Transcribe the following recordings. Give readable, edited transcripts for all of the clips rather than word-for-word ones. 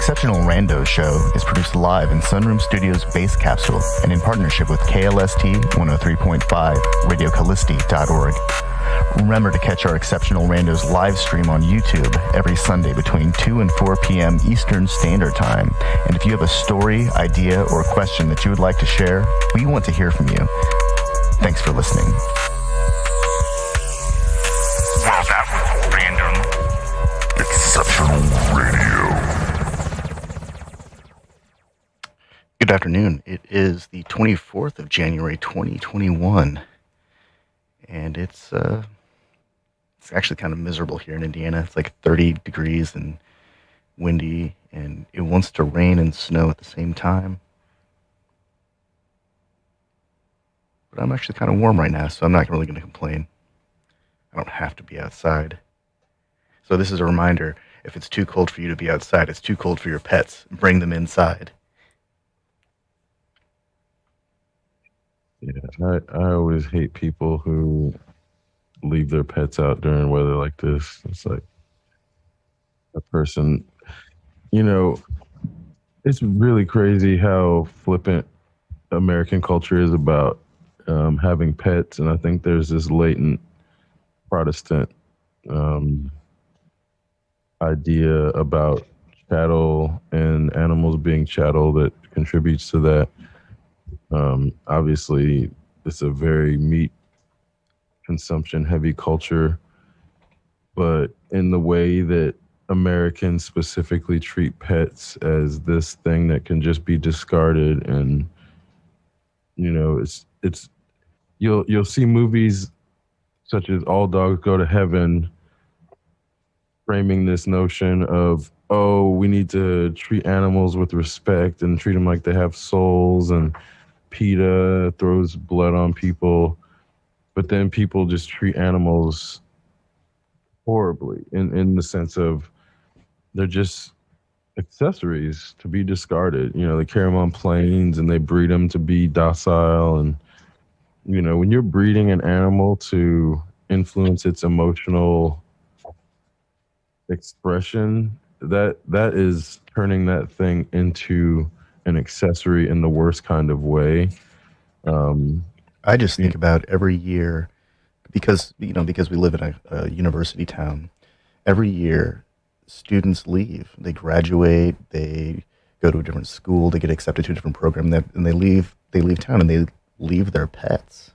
Exceptional Randos show is produced live in Sunroom Studios' Bass Capsule and in partnership with KLST 103.5, RadioCallisti.org. Remember to catch our Exceptional Randos live stream on YouTube every Sunday between 2 and 4 p.m. Eastern Standard Time. And if you have a story, idea, or question that you would like to share, we want to hear from you. Thanks for listening. Well, that was random. Exceptional Radio. Good afternoon. It is the 24th of January, 2021. And it's actually kind of miserable here in Indiana. It's like 30 degrees and windy, and it wants to rain and snow at the same time. But I'm actually kind of warm right now, so I'm not really going to complain. I don't have to be outside. So this is a reminder, if it's too cold for you to be outside, it's too cold for your pets. Bring them inside. Yeah, I always hate people who leave their pets out during weather like this. It's like a person, it's really crazy how flippant American culture is about having pets. And I think there's this latent Protestant idea about chattel and animals being chattel that contributes to that. Obviously, it's a very meat consumption heavy culture, but in the way that Americans specifically treat pets as this thing that can just be discarded, and it's you'll see movies such as All Dogs Go to Heaven framing this notion of, oh, we need to treat animals with respect and treat them like they have souls, and PETA throws blood on people, but then people just treat animals horribly in the sense of they're just accessories to be discarded. They carry them on planes and they breed them to be docile. And, when you're breeding an animal to influence its emotional expression, that is turning that thing into an accessory in the worst kind of way. Um, I just you- think about every year because we live in a university town. Every year, students leave. They graduate. They go to a different school. They get accepted to a different program. And they leave. They leave town and they leave their pets.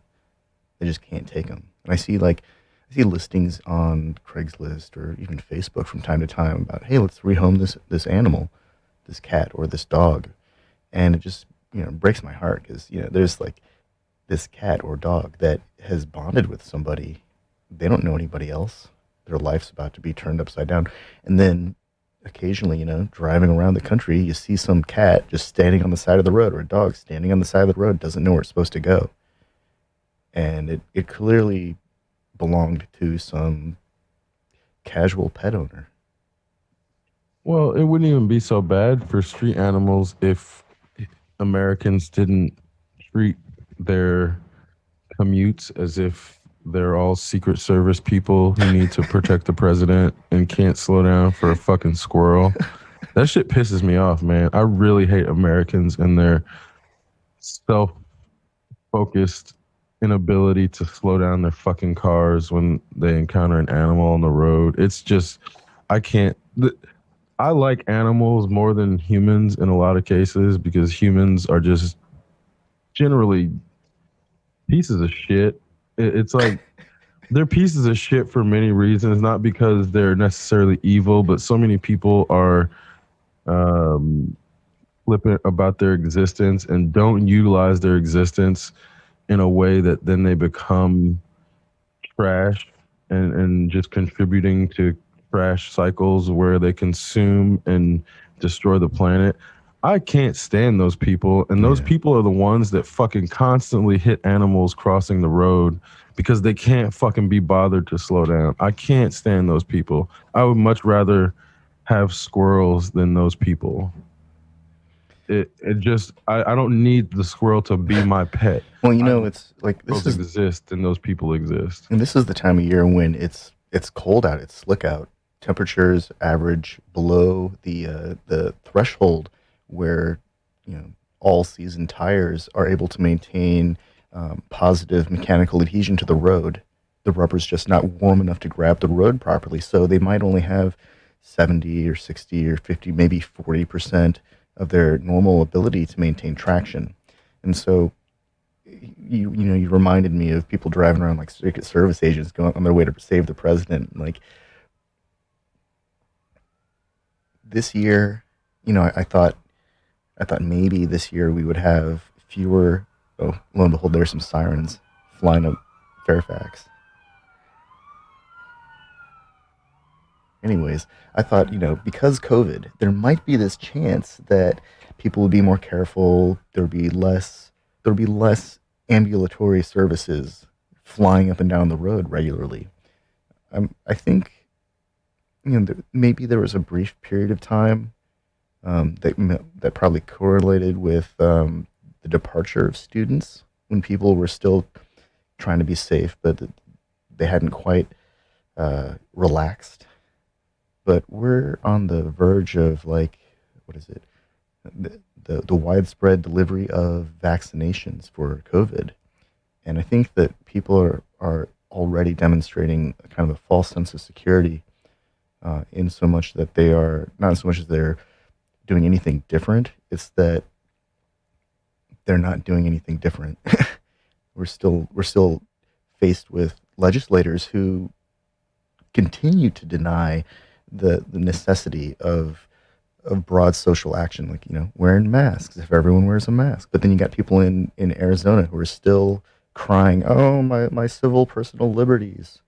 They just can't take them. And I see listings on Craigslist or even Facebook from time to time about, hey, let's rehome this animal, this cat or this dog, and it just breaks my heart because there's like this cat or dog that has bonded with somebody. They don't know anybody else. Their life's about to be turned upside down, and then occasionally, driving around the country, you see some cat just standing on the side of the road or a dog standing on the side of the road, doesn't know where it's supposed to go, and it clearly belonged to some casual pet owner. well, it wouldn't even be so bad for street animals if Americans didn't treat their commutes as if they're all Secret Service people who need to protect the president and can't slow down for a fucking squirrel. That shit pisses me off, man. I really hate Americans and their self focused inability to slow down their fucking cars when they encounter an animal on the road. It's just, I can't. I like animals more than humans in a lot of cases because humans are just generally pieces of shit. It's like they're pieces of shit for many reasons, not because they're necessarily evil, but so many people are flippant about their existence and don't utilize their existence in a way that then they become trash and just contributing to trash cycles where they consume and destroy the planet. I can't stand those people. And those people are the ones that fucking constantly hit animals crossing the road because they can't fucking be bothered to slow down. I can't stand those people. I would much rather have squirrels than those people. It just, I don't need the squirrel to be my pet. Well, it's like Those exist and those people exist. and this is the time of year when it's cold out, it's slick out. Temperatures average below the threshold where all season tires are able to maintain positive mechanical adhesion to the road. The rubber's just not warm enough to grab the road properly, so they might only have 70 or 60 or 50, maybe 40% of their normal ability to maintain traction. And so you reminded me of people driving around like Secret Service agents going on their way to save the president. Like this year, I thought maybe this year we would have fewer. Oh, lo and behold, there's some sirens flying up Fairfax. Anyways, I thought, because COVID, there might be this chance that people would be more careful. There would be less ambulatory services flying up and down the road regularly. I think, maybe there was a brief period of time that probably correlated with the departure of students when people were still trying to be safe, but they hadn't quite relaxed. But we're on the verge of like, what is it? The widespread delivery of vaccinations for COVID. And I think that people are already demonstrating a kind of a false sense of security in so much that they are, not so much as they're doing anything different, it's that they're not doing anything different. We're still faced with legislators who continue to deny the necessity of broad social action, like wearing masks if everyone wears a mask. But then you got people in Arizona who are still crying, "Oh, my civil personal liberties,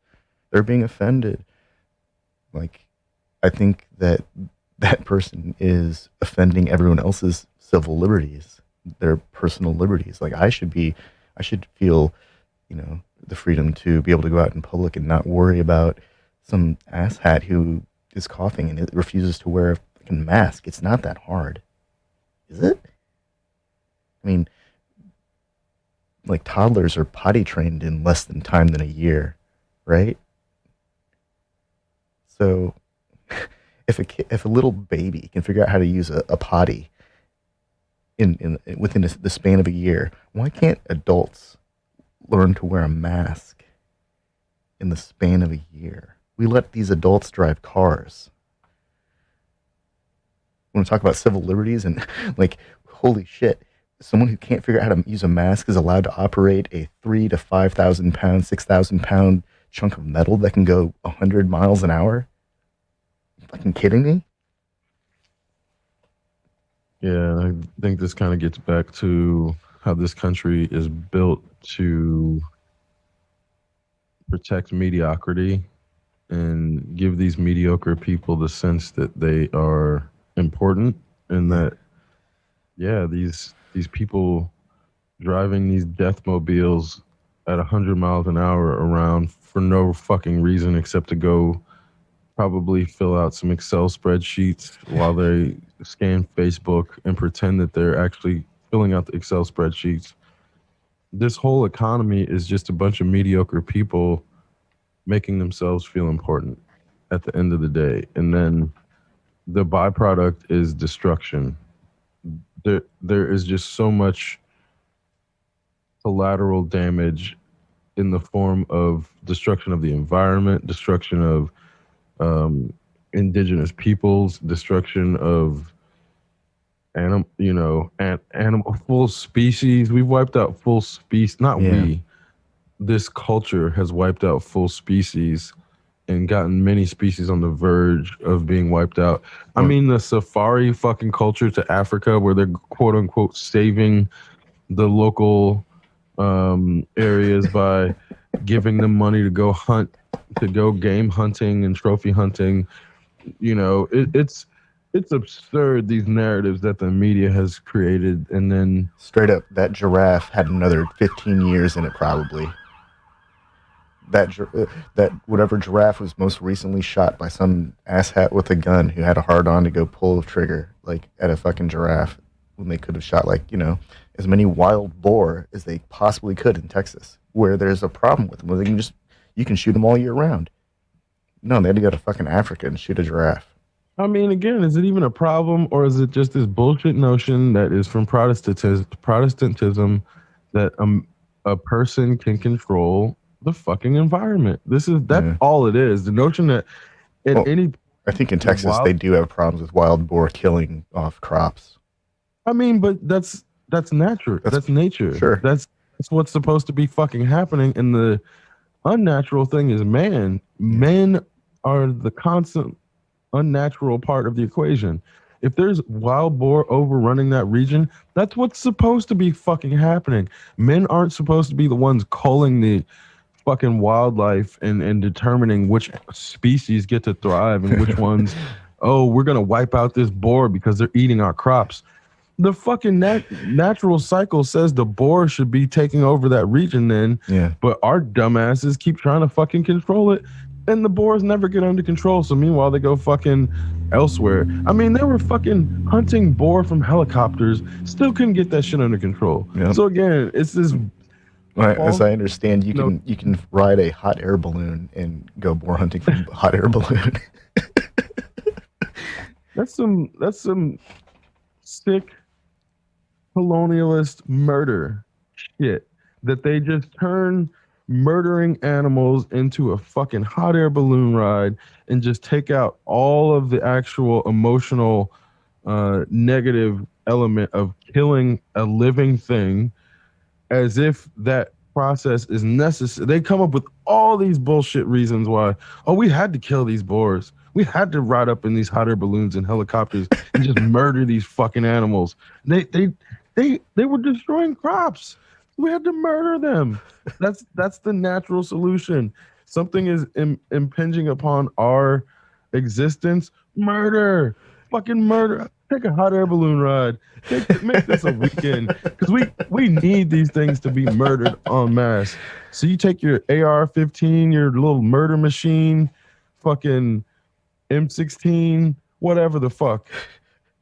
they're being offended." Like, I think that person is offending everyone else's civil liberties, their personal liberties. Like I should feel, the freedom to be able to go out in public and not worry about some asshat who is coughing and it refuses to wear fucking mask. It's not that hard. Is it? I mean, like toddlers are potty trained in less than time than a year, right? So if a little baby can figure out how to use a potty within the span of a year, why can't adults learn to wear a mask in the span of a year? We let these adults drive cars. Want to talk about civil liberties and like, holy shit, someone who can't figure out how to use a mask is allowed to operate a 3 to 5,000 pound, 6,000 pound chunk of metal that can go 100 miles an hour? You fucking kidding me? Yeah, I think this kind of gets back to how this country is built to protect mediocrity and give these mediocre people the sense that they are important, and that these people driving these death mobiles at 100 miles an hour around for no fucking reason except to go probably fill out some Excel spreadsheets while they scan Facebook and pretend that they're actually filling out the Excel spreadsheets. This whole economy is just a bunch of mediocre people making themselves feel important at the end of the day. And then the byproduct is destruction. There is just so much collateral damage in the form of destruction of the environment, destruction of indigenous peoples, destruction of animal full species. We've wiped out full species. This culture has wiped out full species and gotten many species on the verge of being wiped out. I mean, the safari fucking culture to Africa, where they're quote unquote saving the local areas by giving them money to go hunt, to go game hunting and trophy hunting. You know, it's absurd, these narratives that the media has created. And then straight up, that giraffe had another 15 years in it probably. That whatever giraffe was most recently shot by some asshat with a gun who had a hard on to go pull the trigger like at a fucking giraffe when they could have shot as many wild boar as they possibly could in Texas, where there's a problem with them where you can shoot them all year round. No, they had to go to fucking Africa and shoot a giraffe. I mean, again, is it even a problem, or is it just this bullshit notion that is from Protestantism that a person can control the fucking environment? That's all it is. The notion that I think in Texas they do have problems with wild boar killing off crops. I mean, but that's natural. That's nature. Sure. That's what's supposed to be fucking happening. And the unnatural thing is man. Men are the constant unnatural part of the equation. If there's wild boar overrunning that region, that's what's supposed to be fucking happening. Men aren't supposed to be the ones culling the fucking wildlife and determining which species get to thrive and which ones, we're going to wipe out this boar because they're eating our crops. The fucking natural cycle says the boar should be taking over that region then. Yeah. But our dumbasses keep trying to fucking control it, and the boars never get under control. So meanwhile, they go fucking elsewhere. I mean, they were fucking hunting boar from helicopters, still couldn't get that shit under control. Yep. So again, it's this... As I understand, you can ride a hot air balloon and go boar hunting from a hot air balloon. That's some sick colonialist murder shit that they just turn murdering animals into a fucking hot air balloon ride and just take out all of the actual emotional negative element of killing a living thing, as if that process is necessary. They come up with all these bullshit reasons why, we had to kill these boars. We had to ride up in these hot air balloons and helicopters and just murder these fucking animals. They were destroying crops. We had to murder them. That's the natural solution. Something is impinging upon our existence. Murder. Fucking murder. Take a hot air balloon ride. Make this a weekend, because we need these things to be murdered en masse. So you take your AR-15, your little murder machine, fucking M16, whatever the fuck.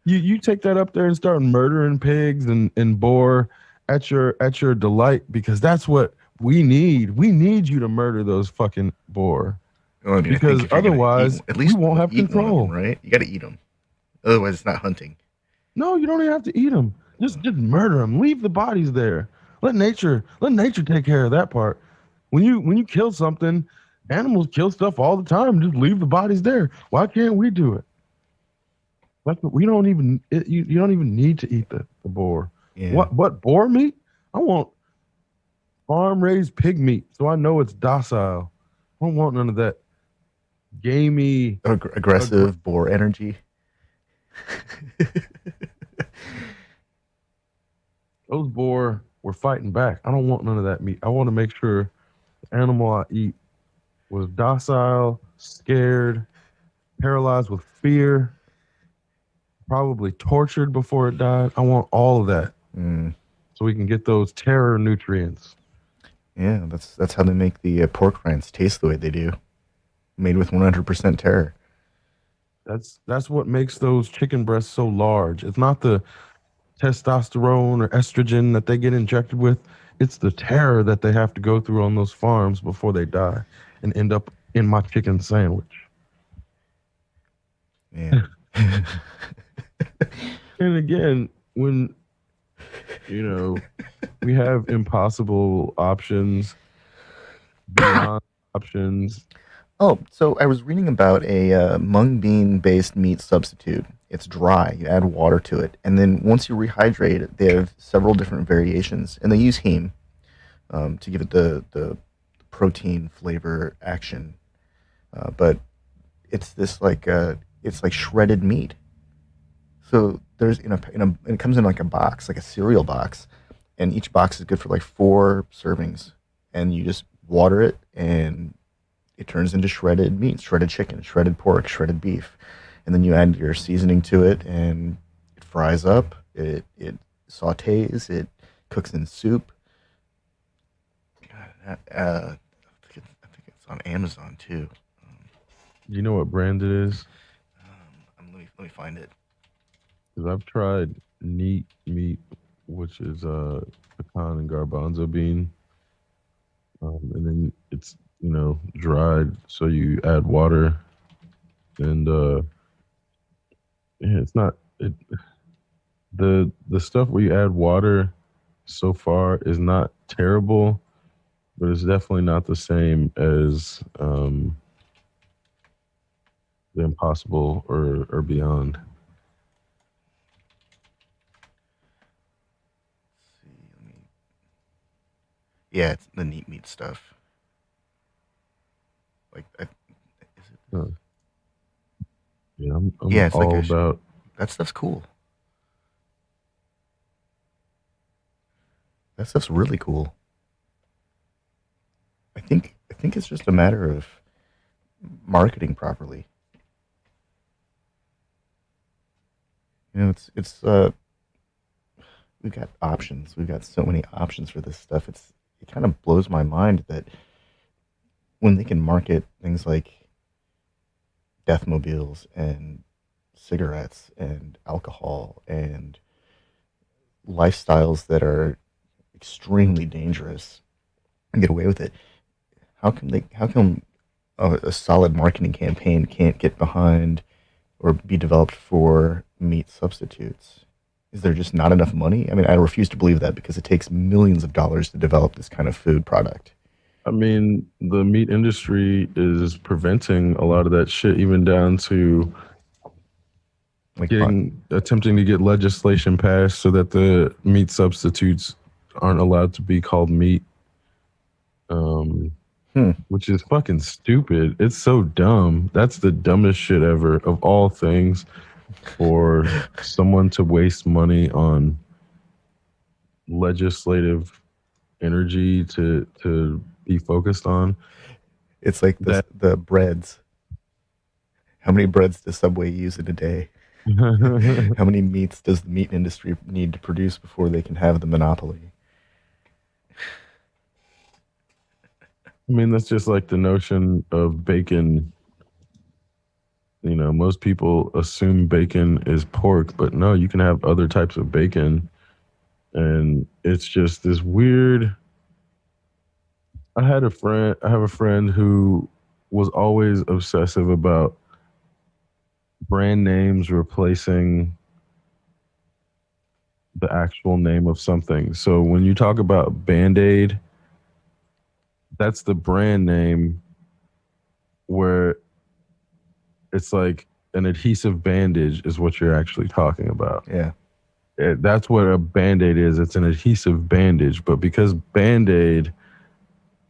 You take that up there and start murdering pigs and boar at your delight, because that's what we need. We need you to murder those fucking boar, Well, I mean, I think because if you're gonna eat otherwise at we least won't have eat one of them, control. right? You got to eat them. Otherwise, it's not hunting. No, you don't even have to eat them. Just murder them. Leave the bodies there. Let nature take care of that part. When you kill something, animals kill stuff all the time. Just leave the bodies there. Why can't we do it? That's what, we don't even you don't even need to eat the boar. Yeah. What boar meat? I want farm raised pig meat, so I know it's docile. I don't want none of that gamey. Aggressive boar energy. Those boar were fighting back. I don't want none of that meat. I want to make sure the animal I eat was docile, scared, paralyzed with fear, probably tortured before it died. I want all of that Mm. so we can get those terror nutrients. Yeah, that's how they make the pork rinds taste the way they do. Made with 100% terror. That's what makes those chicken breasts so large. It's not the testosterone or estrogen that they get injected with. It's the terror that they have to go through on those farms before they die and end up in my chicken sandwich. Yeah. And again, when we have impossible options, beyond options. Oh, so I was reading about a mung bean based meat substitute. It's dry. You add water to it, and then once you rehydrate it, they have several different variations, and they use heme to give it the protein flavor action. But it's this like it's like shredded meat. So there's and it comes in like a box, like a cereal box, and each box is good for like 4 servings, and you just water it, and it turns into shredded meat, shredded chicken, shredded pork, shredded beef, and then you add your seasoning to it, and it fries up. It sautés. It cooks in soup. I think it's on Amazon too. Do you know what brand it is? Let me find it. Because I've tried neat meat, which is pecan and garbanzo bean, and then it's dried, so you add water, and yeah, it's not it. The stuff where you add water so far is not terrible, but it's definitely not the same as the Impossible or Beyond. Let's see, yeah, it's the neat meat stuff. Like, is it? Huh. Yeah, I'm Yeah, it's like all about. that stuff's cool. That stuff's really cool. I think it's just a matter of marketing properly. It's we've got options. We've got so many options for this stuff. It kind of blows my mind that when they can market things like deathmobiles and cigarettes and alcohol and lifestyles that are extremely dangerous and get away with it. How come a solid marketing campaign can't get behind or be developed for meat substitutes? Is there just not enough money? I mean, I refuse to believe that because it takes millions of dollars to develop this kind of food product. I mean, the meat industry is preventing a lot of that shit, even down to Like, attempting to get legislation passed so that the meat substitutes aren't allowed to be called meat. Which is fucking stupid. It's so dumb. That's the dumbest shit ever of all things, for someone to waste money on legislative energy to be focused on. it's like the breads. How many breads does Subway use in a day? I How many meats does the meat industry need to produce before they can have the monopoly? mean, that's just like the notion of bacon You know, most people assume bacon is pork, but no, you can have other types of bacon. And it's just this weird. I have a friend who was always obsessive about brand names replacing the actual name of something. So when you talk about Band-Aid, that's the brand name where it's like an adhesive bandage is what you're actually talking about. Yeah. That's what a Band-Aid is. It's an adhesive bandage. But because Band-Aid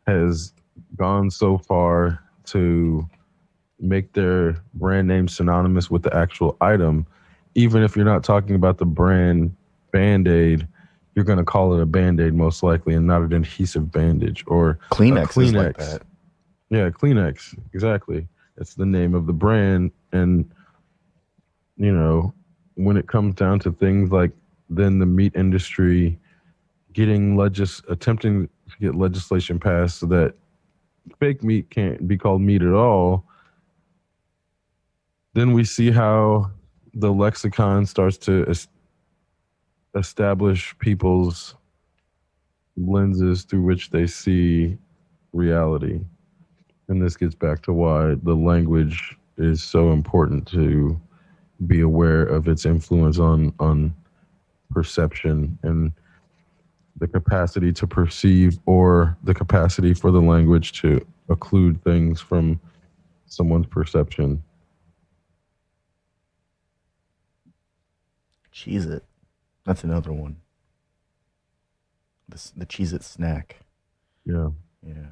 has gone so far to make their brand name synonymous with the actual item, even if you're not talking about the brand Band-Aid, you're going to call it a Band-Aid most likely and not an adhesive bandage or Kleenex, a Kleenex. is like that. Yeah, Kleenex. Exactly. It's the name of the brand. And, you know, when it comes down to things like then the meat industry attempting to get legislation passed so that fake meat can't be called meat at all, then we see how the lexicon starts to establish people's lenses through which they see reality. And this gets back to why the language is so important to be aware of its influence on perception and the capacity to perceive or the capacity for the language to occlude things from someone's perception. Cheez-It. That's another one. The Cheez-It snack. Yeah. Yeah.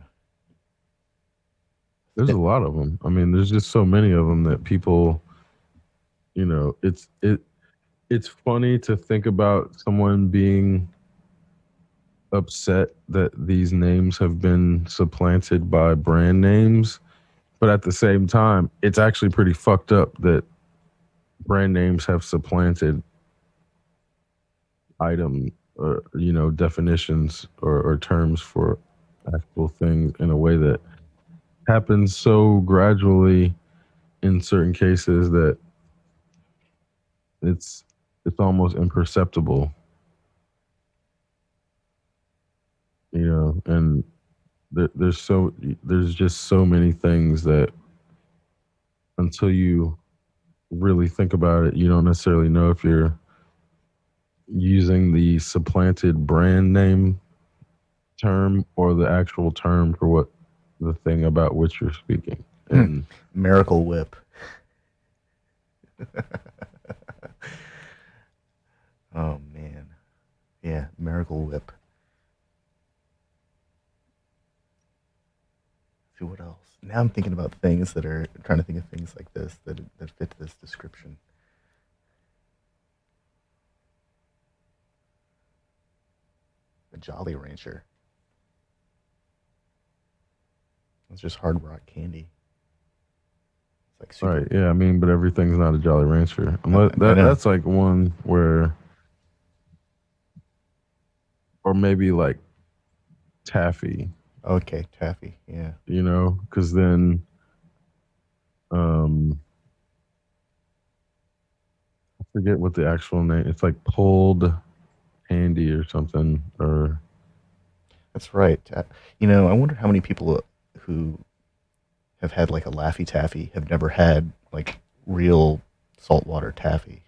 There's a lot of them. I mean, there's just so many of them that people, you know, it's funny to think about someone being upset that these names have been supplanted by brand names, but at the same time, it's actually pretty fucked up that brand names have supplanted item or, you know, definitions or terms for actual things in a way that happens so gradually in certain cases that it's almost imperceptible, you know. And there's just so many things that until you really think about it, you don't necessarily know if you're using the supplanted brand name term or the actual term for what the thing about which you're speaking. And Miracle Whip. Oh man. Yeah, Miracle Whip. Let's see what else. Now I'm thinking about things that are trying to think of things like this that fit this description. The Jolly Rancher. It's just hard rock candy. It's like super. right, yeah, I mean, but everything's not a Jolly Rancher. That's like one where, or maybe like taffy. Okay, taffy. Yeah. You know, because then, I forget what the actual name. It's like pulled candy or something. Or That's right. You know, I wonder how many people who have had like a Laffy Taffy have never had like real saltwater taffy.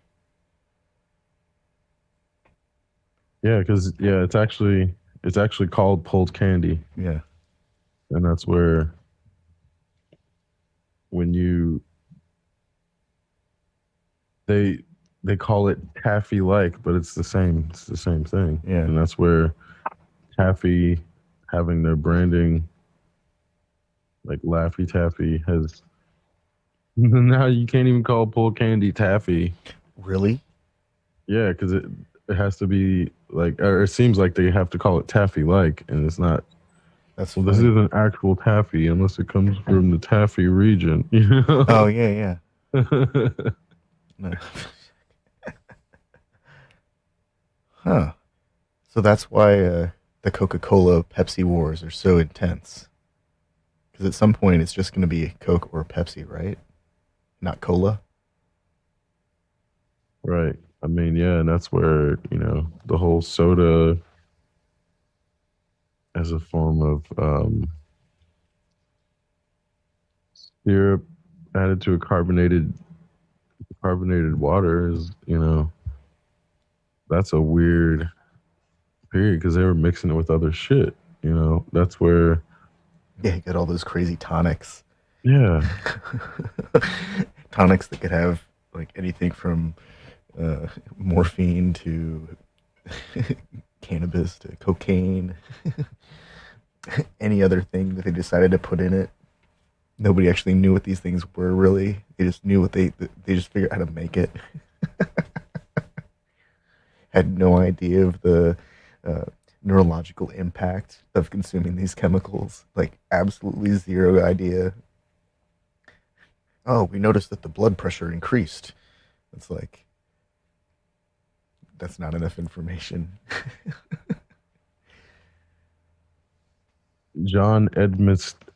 yeah, because it's actually called pulled candy, Yeah. and that's where when they call it taffy like, but it's the same thing. Yeah. And that's where taffy having their branding like Laffy Taffy has now you can't even call pulled candy taffy. Really? Yeah, because it has to be like, or it seems like they have to call it taffy like, and it's not. That's Well, this funny. isn't actual taffy unless it comes from the taffy region. You know? Oh yeah, yeah. No. Huh. So that's why the Coca-Cola Pepsi wars are so intense. Because at some point it's just going to be Coke or Pepsi, right? not cola. Right. I mean, yeah, and that's where, the whole soda as a form of syrup added to a carbonated water is, that's a weird period because they were mixing it with other shit. That's where, Yeah, you got all those crazy tonics. yeah, Tonics that could have like anything from morphine to cannabis to cocaine, any other thing that they decided to put in it. Nobody actually knew what these things were really. They just knew what they just figured out how to make it. Had no idea of the uh, neurological impact of consuming these chemicals. Like absolutely zero idea. Oh, we noticed that the blood pressure increased. It's like that's not enough information. John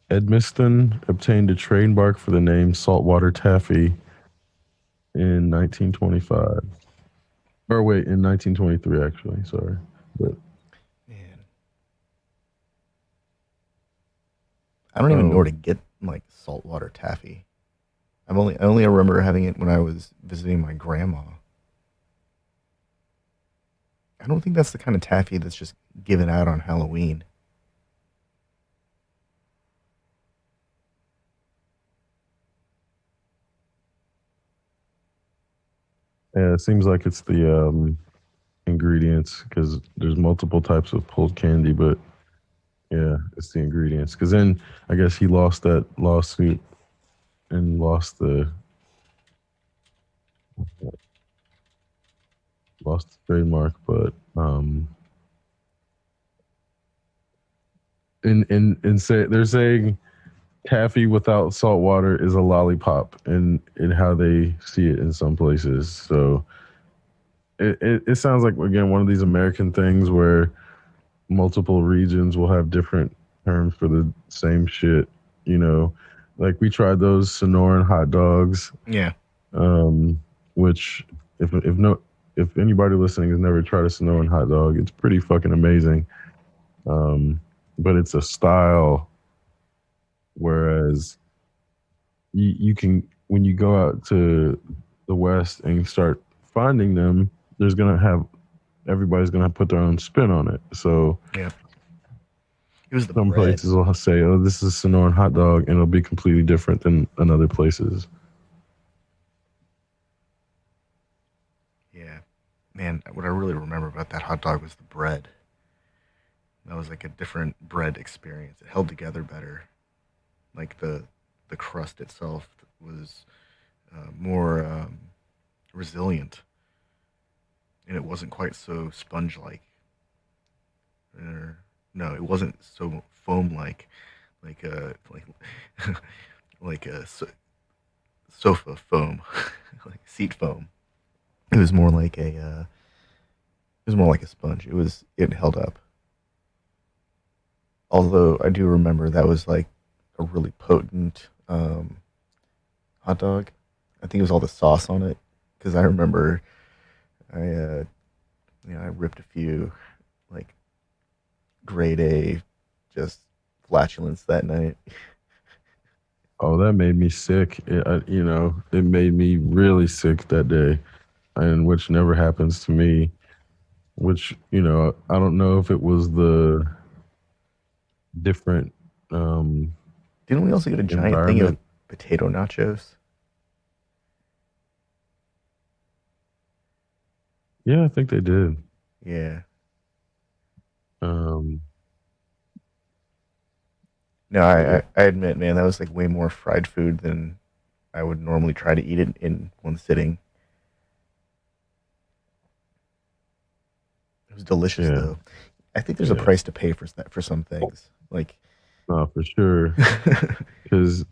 Edmiston obtained a trademark for the name saltwater taffy in 1925. Or wait, in 1923, actually. Sorry. But, Man, I don't even know where to get like saltwater taffy. I only remember having it when I was visiting my grandma. I don't think that's the kind of taffy that's just given out on Halloween. yeah, it seems like it's the ingredients because there's multiple types of pulled candy, but yeah, it's the ingredients. Because then I guess he lost that lawsuit and lost the trademark. But in say they're saying taffy without salt water is a lollipop, in how they see it in some places. So it sounds like again one of these American things where multiple regions will have different terms for the same shit. You know, like we tried those Sonoran hot dogs, Yeah. um, which if anybody listening has never tried a Sonoran hot dog, it's pretty fucking amazing. Um, but it's a style, whereas you can when you go out to the West and start finding them, there's gonna have everybody's gonna put their own spin on it. So Yeah. It was the some bread. places will say, "Oh, this is a Sonoran hot dog," and it'll be completely different than other places. Yeah. Man, what I really remember about that hot dog was the bread. That was like a different bread experience. It held together better. Like the crust itself was more resilient, and it wasn't quite so sponge like. Or no, it wasn't so foam like like a sofa foam, like seat foam. It was more like a it was more like a sponge. It held up. Although I do remember that was like a really potent hot dog. I think it was all the sauce on it because I remember I I ripped a few like grade A just flatulence that night. Oh, that made me sick. It made me really sick that day, and which never happens to me. Which I don't know if it was the different Didn't we also get a giant thing of environment. potato nachos? Yeah, I think they did. Yeah. Um, No, but yeah, I admit, man, that was like way more fried food than I would normally try to eat it in one sitting. It was delicious yeah, though. I think there's a yeah. price to pay for that for some things. Like, No, for sure. Because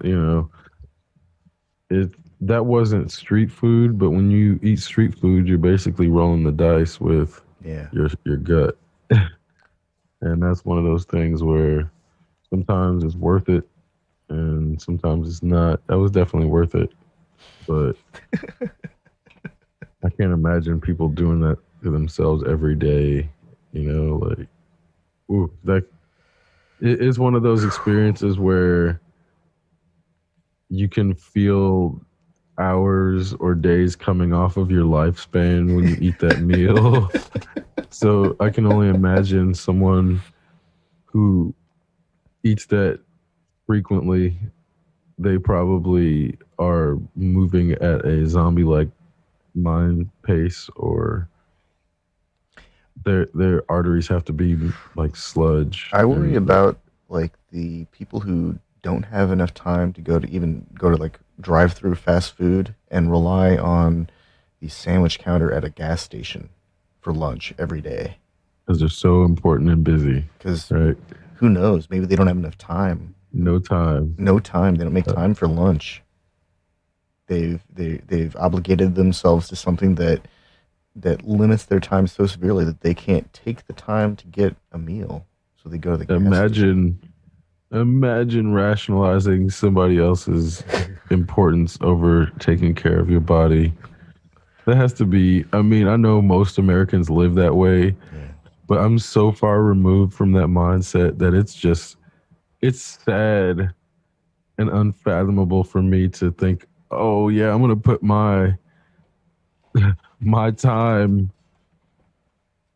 it that wasn't street food, but when you eat street food, you're basically rolling the dice with yeah, your gut, and that's one of those things where sometimes it's worth it, and sometimes it's not. That was definitely worth it. but I can't imagine people doing that to themselves every day. You know, like, ooh, that it is one of those experiences where you can feel hours or days coming off of your lifespan when you eat that meal. So I can only imagine someone who eats that frequently, they probably are moving at a zombie like mind pace, or their arteries have to be like sludge. I worry And about like the people who don't have enough time to go to like drive through fast food and rely on the sandwich counter at a gas station for lunch every day. because they're so important and busy, Because right? who knows? Maybe they don't have enough time. No time. No time. They don't make time for lunch. They've obligated themselves to something that limits their time so severely that they can't take the time to get a meal. So they go to the gas station. Imagine rationalizing somebody else's importance over taking care of your body. That has to be, I mean, I know most Americans live that way, Yeah. but I'm so far removed from that mindset that it's sad and unfathomable for me to think, oh yeah, I'm gonna put my time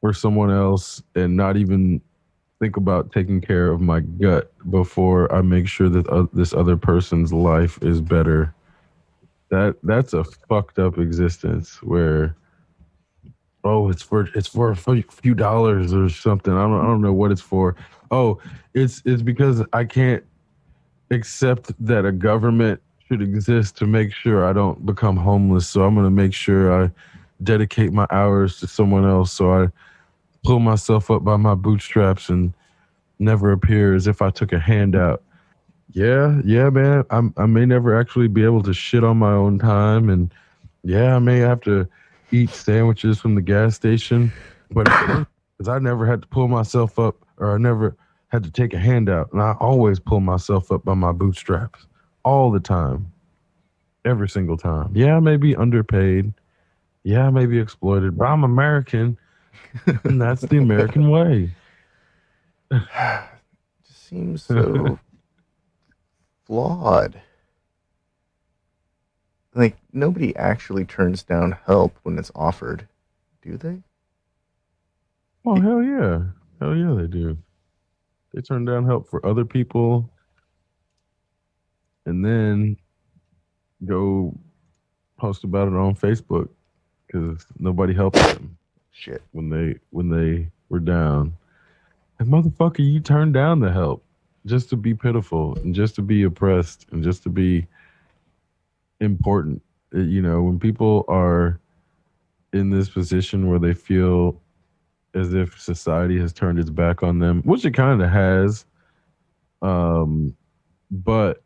for someone else and not even think about taking care of my gut before I make sure that this other person's life is better. That's a fucked up existence where, oh, it's for a few dollars or something. I don't know what it's for. Oh, it's because I can't accept that a government should exist to make sure I don't become homeless. So I'm gonna make sure I dedicate my hours to someone else. So I pull myself up by my bootstraps and never appear as if I took a handout. Yeah, man. I may never actually be able to shit on my own time, and yeah, I may have to eat sandwiches from the gas station, but because I never had to pull myself up, or I never had to take a handout, and I always pull myself up by my bootstraps all the time, every single time. Yeah, I may be underpaid. Yeah, I may be exploited, but I'm American, and that's the American way. Just seems so flawed. Like nobody actually turns down help when it's offered, do they? Oh hell yeah, they do. They turn down help for other people, and then go post about it on Facebook because nobody helped them Shit. when they were down. And motherfucker, you turned down the help just to be pitiful and just to be oppressed and just to be important. You know, when people are in this position where they feel as if society has turned its back on them, which it kind of has, but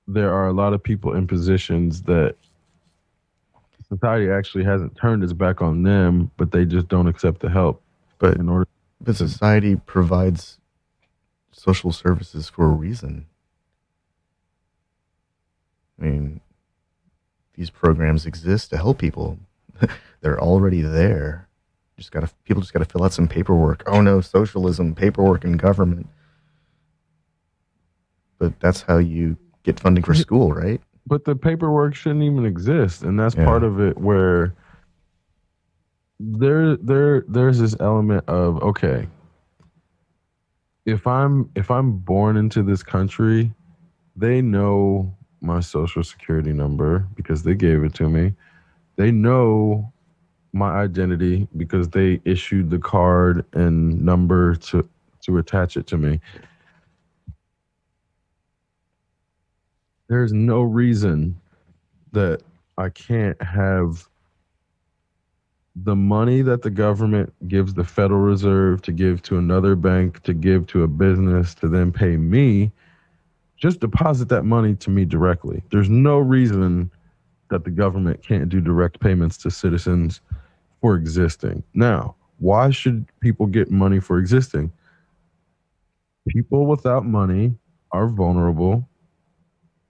there are a lot of people in positions that society actually hasn't turned its back on them, but they just don't accept the help. But In order, but society provides social services for a reason. I mean, these programs exist to help people. They're already there. People just gotta fill out some paperwork. Oh no, socialism, paperwork, and government. But that's how you get funding for school, right? but the paperwork shouldn't even exist, and that's Yeah. part of it where there's this element of, okay, if I'm born into this country, they know my social security number because they gave it to me. They know my identity because they issued the card and number to attach it to me. There's no reason that I can't have the money that the government gives the Federal Reserve to give to another bank, to give to a business, to then pay me. Just deposit that money to me directly. There's no reason that the government can't do direct payments to citizens for existing. Now, why should people get money for existing? People without money are vulnerable,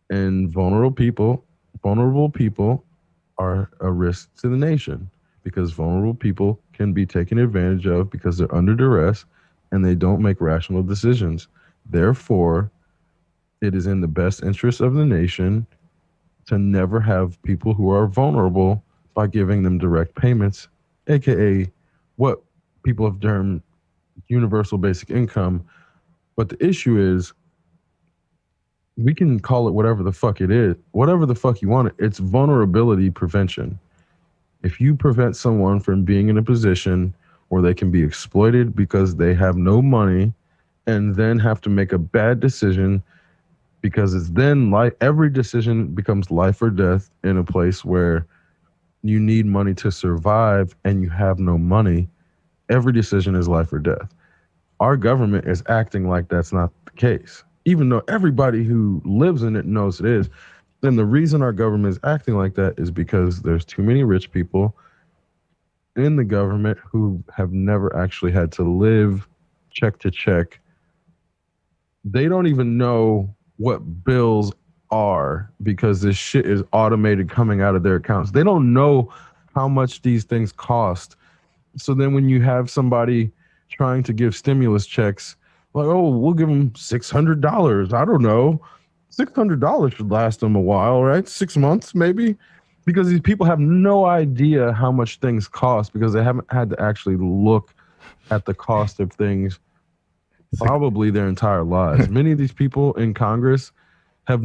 and vulnerable people vulnerable people are a risk to the nation because vulnerable people can be taken advantage of because they're under duress and they don't make rational decisions. Therefore, it is in the best interest of the nation to never have people who are vulnerable by giving them direct payments, aka what people have termed universal basic income. But the issue is, we can call it whatever the fuck it is, whatever the fuck you want it. It's vulnerability prevention. If you prevent someone from being in a position where they can be exploited because they have no money and then have to make a bad decision because it's then like every decision becomes life or death in a place where you need money to survive and you have no money, every decision is life or death. Our government is acting like that's not the case, even though everybody who lives in it knows it is. And the reason our government is acting like that is because there's too many rich people in the government who have never actually had to live check to check. They don't even know what bills are because this shit is automated coming out of their accounts. They don't know how much these things cost. So then when you have somebody trying to give stimulus checks, like, oh, we'll give them $600. I don't know. $600 should last them a while, right? 6 months, maybe? Because these people have no idea how much things cost because they haven't had to actually look at the cost of things probably their entire lives. Many of these people in Congress have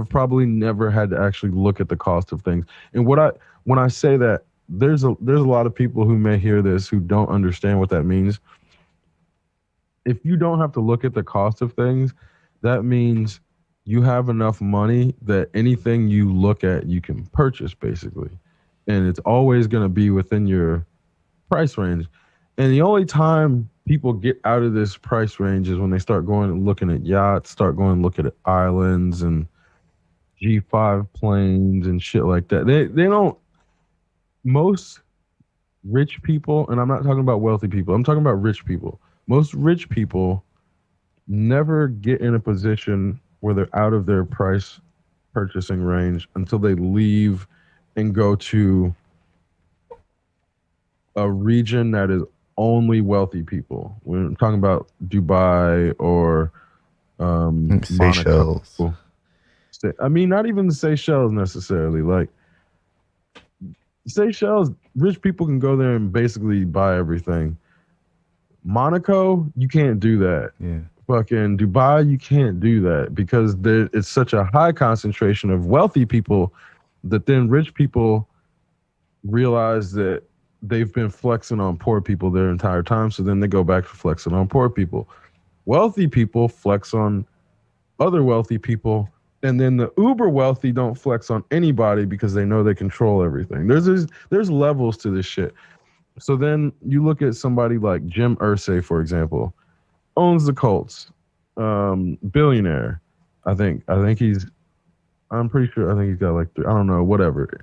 probably never had to actually look at the cost of things. And when I say that, there's a lot of people who may hear this who don't understand what that means. If you don't have to look at the cost of things, that means you have enough money that anything you look at, you can purchase, basically. And it's always going to be within your price range. And the only time people get out of this price range is when they start going and looking at yachts, start going and looking at islands and G5 planes and shit like that. They don't, most rich people, and I'm not talking about wealthy people, I'm talking about rich people. Most rich people never get in a position where they're out of their price purchasing range until they leave and go to a region that is only wealthy people. We're talking about Dubai or Seychelles. Monaco. I mean, not even Seychelles necessarily. Like Seychelles, rich people can go there and basically buy everything. Monaco, you can't do that. Yeah. Fucking Dubai, you can't do that because it's such a high concentration of wealthy people that then rich people realize that they've been flexing on poor people their entire time. So then they go back to flexing on poor people. Wealthy people flex on other wealthy people. And then the uber wealthy don't flex on anybody because they know they control everything. There's levels to this shit. So then you look at somebody like Jim Irsay, for example, owns the Colts, billionaire. I'm pretty sure. I think he's got like 3. I don't know, whatever.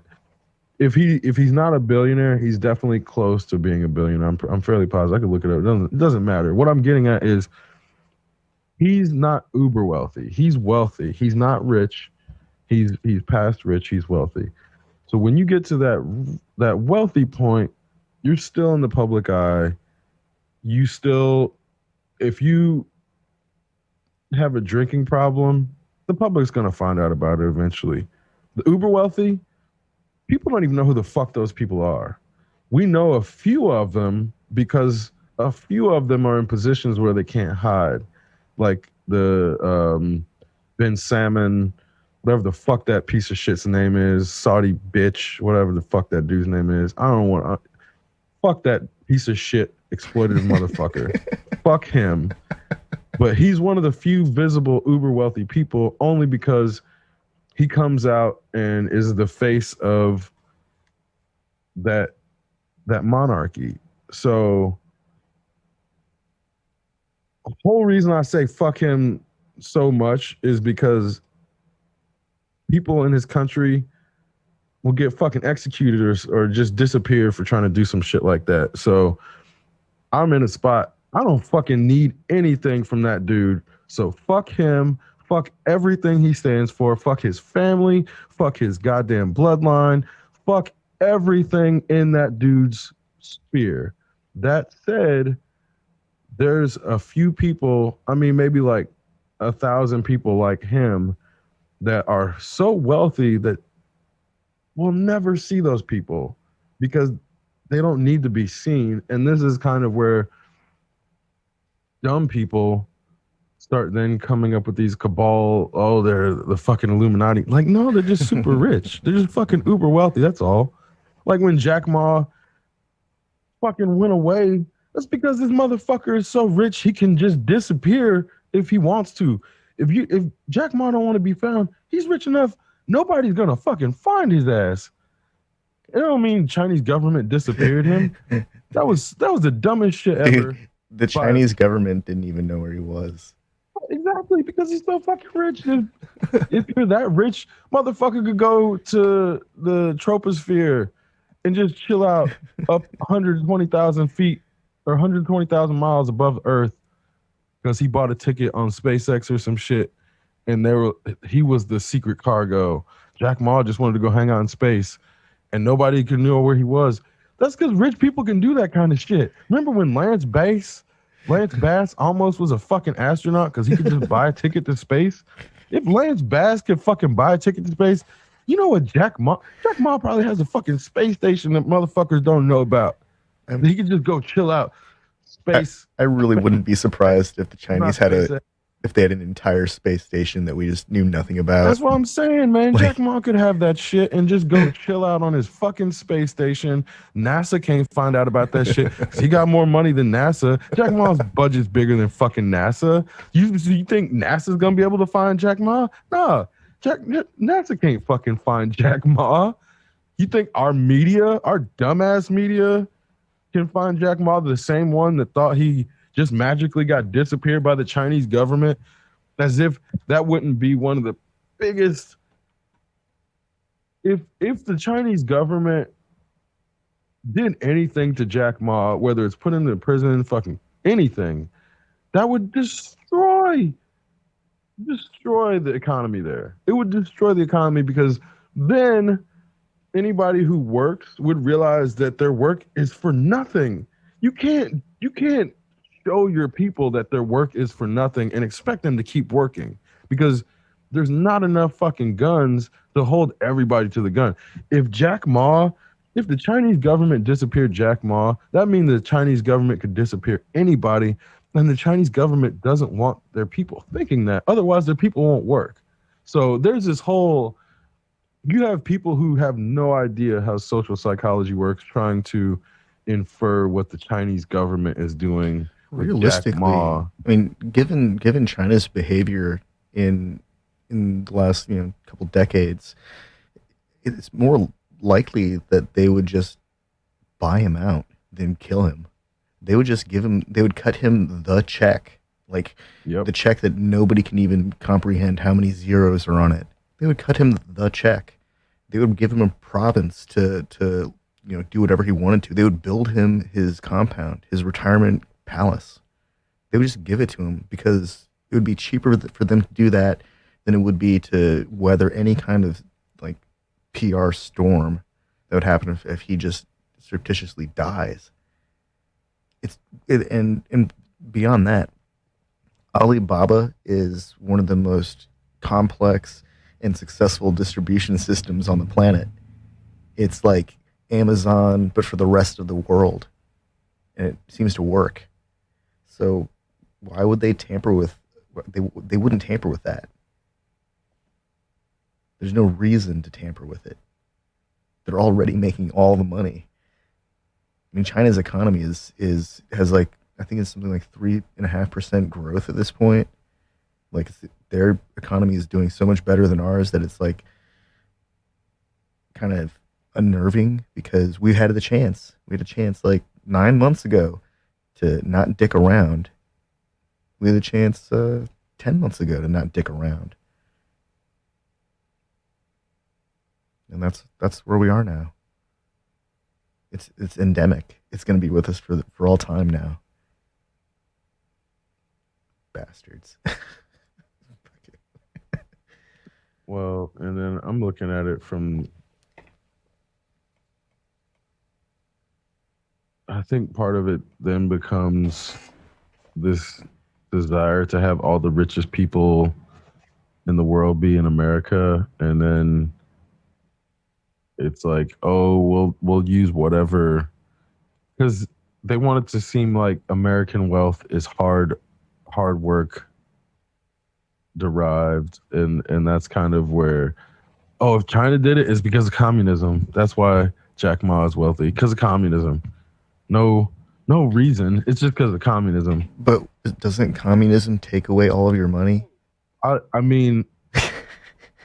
If he's not a billionaire, he's definitely close to being a billionaire. I'm fairly positive. I could look it up. It doesn't matter. What I'm getting at is he's not uber wealthy. He's wealthy. He's not rich. He's past rich. He's wealthy. So when you get to that wealthy point, you're still in the public eye. You still, if you have a drinking problem, the public's gonna find out about it eventually. The uber wealthy, people don't even know who the fuck those people are. We know a few of them because a few of them are in positions where they can't hide. Like the Ben Salmon, whatever the fuck that piece of shit's name is, Saudi bitch, whatever the fuck that dude's name is. I don't want fuck that piece of shit exploitative motherfucker. Fuck him. But he's one of the few visible uber wealthy people only because he comes out and is the face of that monarchy. So the whole reason I say fuck him so much is because people in his country will get fucking executed or just disappear for trying to do some shit like that. So I'm in a spot. I don't fucking need anything from that dude. So fuck him, Fuck everything he stands for. Fuck his family. Fuck his goddamn bloodline. Fuck everything in that dude's sphere. That said, there's a few people, I mean, maybe like 1,000 people like him that are so wealthy that we'll never see those people because they don't need to be seen. And this is kind of where dumb people start then coming up with these cabal, oh, they're the fucking Illuminati. Like, no, they're just super rich. They're just fucking uber wealthy. That's all. Like when Jack Ma fucking went away, that's because this motherfucker is so rich he can just disappear if he wants to. If Jack Ma don't want to be found, he's rich enough. Nobody's gonna fucking find his ass. It don't mean Chinese government disappeared him. That was the dumbest shit ever. Dude, the Chinese government didn't even know where he was. Exactly, because he's so fucking rich. If you're that rich, motherfucker could go to the troposphere and just chill out up 120,000 feet or 120,000 miles above Earth because he bought a ticket on SpaceX or some shit. And he was the secret cargo. Jack Ma just wanted to go hang out in space and nobody could know where he was. That's because rich people can do that kind of shit. Remember when Lance Bass almost was a fucking astronaut because he could just buy a ticket to space? If Lance Bass could fucking buy a ticket to space, you know what Jack Ma probably has a fucking space station that motherfuckers don't know about. And he could just go chill out. Space. I really wouldn't be surprised if the Chinese if they had an entire space station that we just knew nothing about. That's what I'm saying, man. Jack Ma could have that shit and just go chill out on his fucking space station. NASA can't find out about that shit because he got more money than NASA. Jack Ma's budget's bigger than fucking NASA. You think NASA's gonna be able to find Jack Ma? Nah. NASA can't fucking find Jack Ma. You think our media, our dumbass media, can find Jack Ma, the same one that thought he just magically got disappeared by the Chinese government, as if that wouldn't be one of the biggest. If the Chinese government did anything to Jack Ma, whether it's put him in prison, fucking anything, that would destroy the economy there. It would destroy the economy because then anybody who works would realize that their work is for nothing. You can't show your people that their work is for nothing and expect them to keep working because there's not enough fucking guns to hold everybody to the gun. If the Chinese government disappeared Jack Ma, that means the Chinese government could disappear anybody, and the Chinese government doesn't want their people thinking that. Otherwise, their people won't work. So there's this whole, you have people who have no idea how social psychology works trying to infer what the Chinese government is doing. Realistically, I mean, given China's behavior in the last couple decades, it's more likely that they would just buy him out than kill him. They would just they would cut him the check, like the check that nobody can even comprehend how many zeros are on it. They would cut him the check. They would give him a province to do whatever he wanted to. They would build him his compound, his retirement palace. They would just give it to him because it would be cheaper for them to do that than it would be to weather any kind of like PR storm that would happen if he just surreptitiously dies. And beyond that, Alibaba is one of the most complex and successful distribution systems on the planet. It's like Amazon, but for the rest of the world. And it seems to work. So why would they tamper with, they wouldn't tamper with that. There's no reason to tamper with it. They're already making all the money. I mean, China's economy has like, I think it's something like 3.5% growth at this point. Like their economy is doing so much better than ours that it's like kind of unnerving because we had a chance like 9 months ago to not dick around. We had a chance 10 months ago to not dick around. And that's where we are now. It's endemic. It's going to be with us for all time now. Bastards. Well, and then I'm looking at it from, I think part of it then becomes this desire to have all the richest people in the world be in America, and then it's like, oh, we'll use whatever, because they want it to seem like American wealth is hard work derived, and that's kind of where, oh, if China did it, it's because of communism. That's why Jack Ma is wealthy, because of communism. No, no reason. It's just because of communism. But doesn't communism take away all of your money? I mean,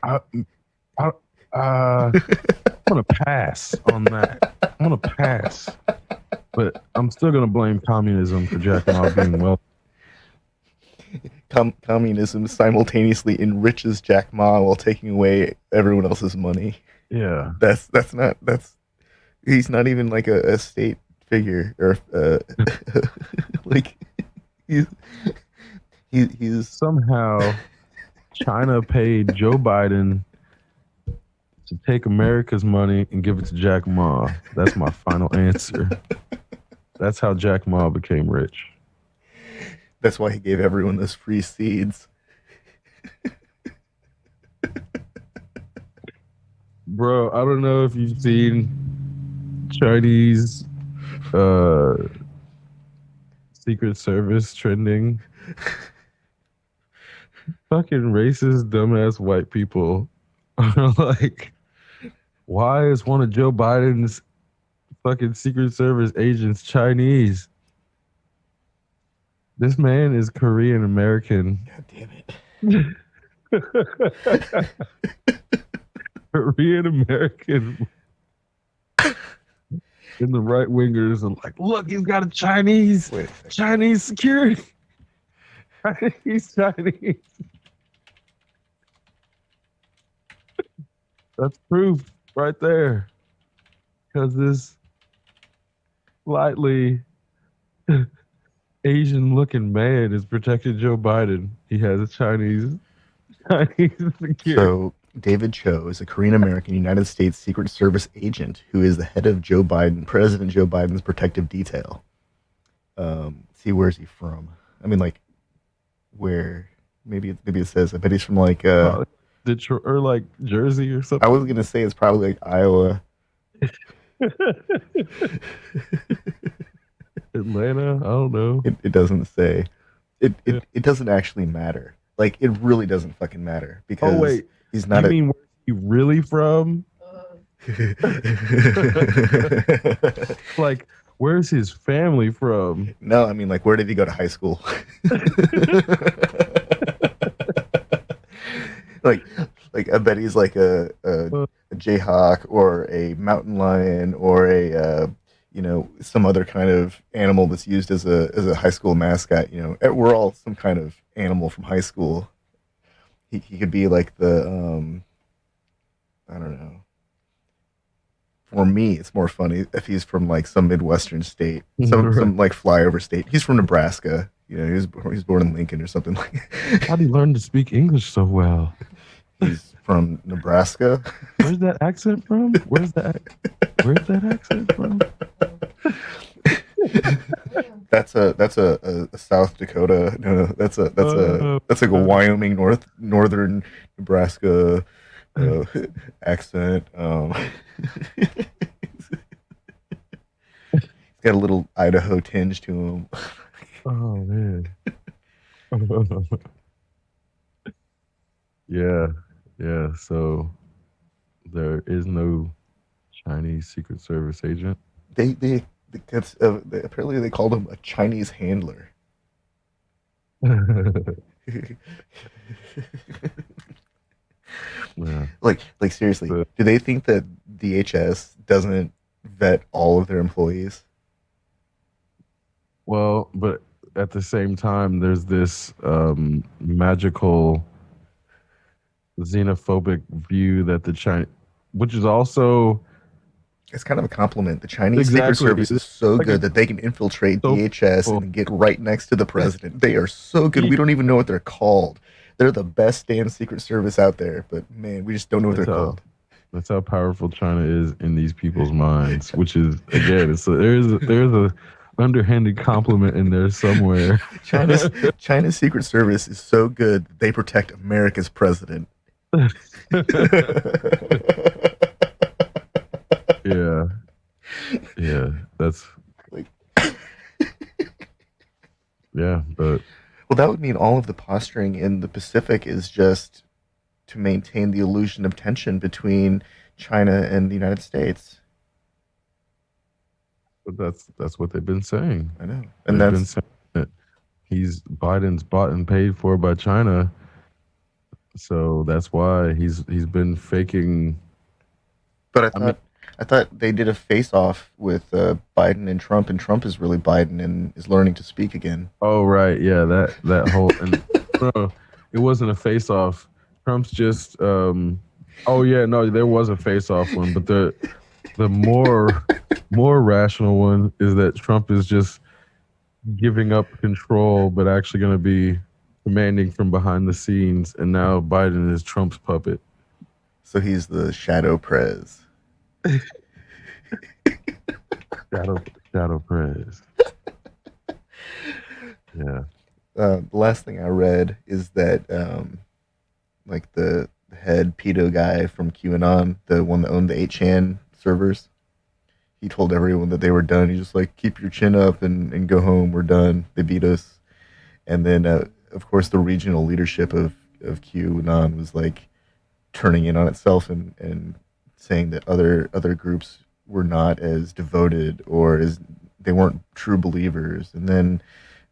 I, I, I'm gonna pass on that. I'm gonna pass, but I'm still gonna blame communism for Jack Ma being wealthy. Communism simultaneously enriches Jack Ma while taking away everyone else's money. Yeah, That's he's not even like a state figure or like he's he's somehow China paid Joe Biden to take America's money and give it to Jack Ma. That's my final answer. That's how Jack Ma became rich. that's why he gave everyone those free seeds. Bro, I don't know if you've seen Chinese Secret Service trending. Fucking racist, dumbass white people are like, why is one of Joe Biden's fucking Secret Service agents Chinese? This man is Korean American. God damn it. Korean American. And the right wingers are like, look, he's got a Chinese security. He's Chinese. That's proof right there. Because this slightly Asian looking man is protecting Joe Biden. He has a Chinese security. So David Cho is a Korean American United States Secret Service agent who is the head of President Joe Biden's protective detail. See, where's he from? I mean, like, where? Maybe it says. I bet he's from like Detroit or like Jersey or something. I was gonna say it's probably like Iowa. Atlanta, I don't know. It doesn't say. It doesn't actually matter. Like, it really doesn't fucking matter because wait, he's not. You mean where's he really from? Like, where's his family from? No, I mean, like, where did he go to high school? like I bet he's like a jayhawk or a mountain lion or a some other kind of animal that's used as a high school mascot. We're all some kind of animal from high school. He could be like the I don't know. For me, it's more funny if he's from like some Midwestern state, some like flyover state. He's from Nebraska. He was born in Lincoln or something like. How did he learn to speak English so well? He's from Nebraska. Where's that accent from? Where's that accent from? That's a South Dakota. No, that's like a Wyoming northern Nebraska accent. He's got a little Idaho tinge to him. Oh man. Yeah. So there is no Chinese Secret Service agent. Apparently they called him a Chinese handler. Yeah. Like seriously, do they think that DHS doesn't vet all of their employees? Well, but at the same time, there's this magical xenophobic view that the China, which is also, it's kind of a compliment. The Chinese Secret Service is so good that they can infiltrate DHS and get right next to the president. They are so good. We don't even know what they're called. They're the best damn Secret Service out there, but man, we just don't know what they're That's how called. that's how powerful China is in these people's minds. Which is again, there's a underhanded compliment in there somewhere. China's China's Secret Service is so good that they protect America's president. Yeah, yeah, that's Like, yeah, but well, that would mean all of the posturing in the Pacific is just to maintain the illusion of tension between China and the United States. that's what they've been saying. I know, and They've been that's. saying that Biden's bought and paid for by China, so that's why he's been faking. But I mean, I thought they did a face-off with Biden and Trump is really Biden and is learning to speak again. oh right, yeah, that whole and no, it wasn't a face off. Trump's just oh yeah, no, there was a face off one, but the more rational one is that Trump is just giving up control, but actually going to be commanding from behind the scenes, and now Biden is Trump's puppet. So he's the shadow prez. Shadow Shadow Prez. Yeah. The last thing I read is that like the head pedo guy from QAnon, the one that owned the 8chan servers, he told everyone that they were done. He's just like, keep your chin up and go home. We're done. They beat us. And then, of course, the regional leadership of QAnon was like turning in on itself and saying that other groups were not as devoted or as they weren't true believers. And then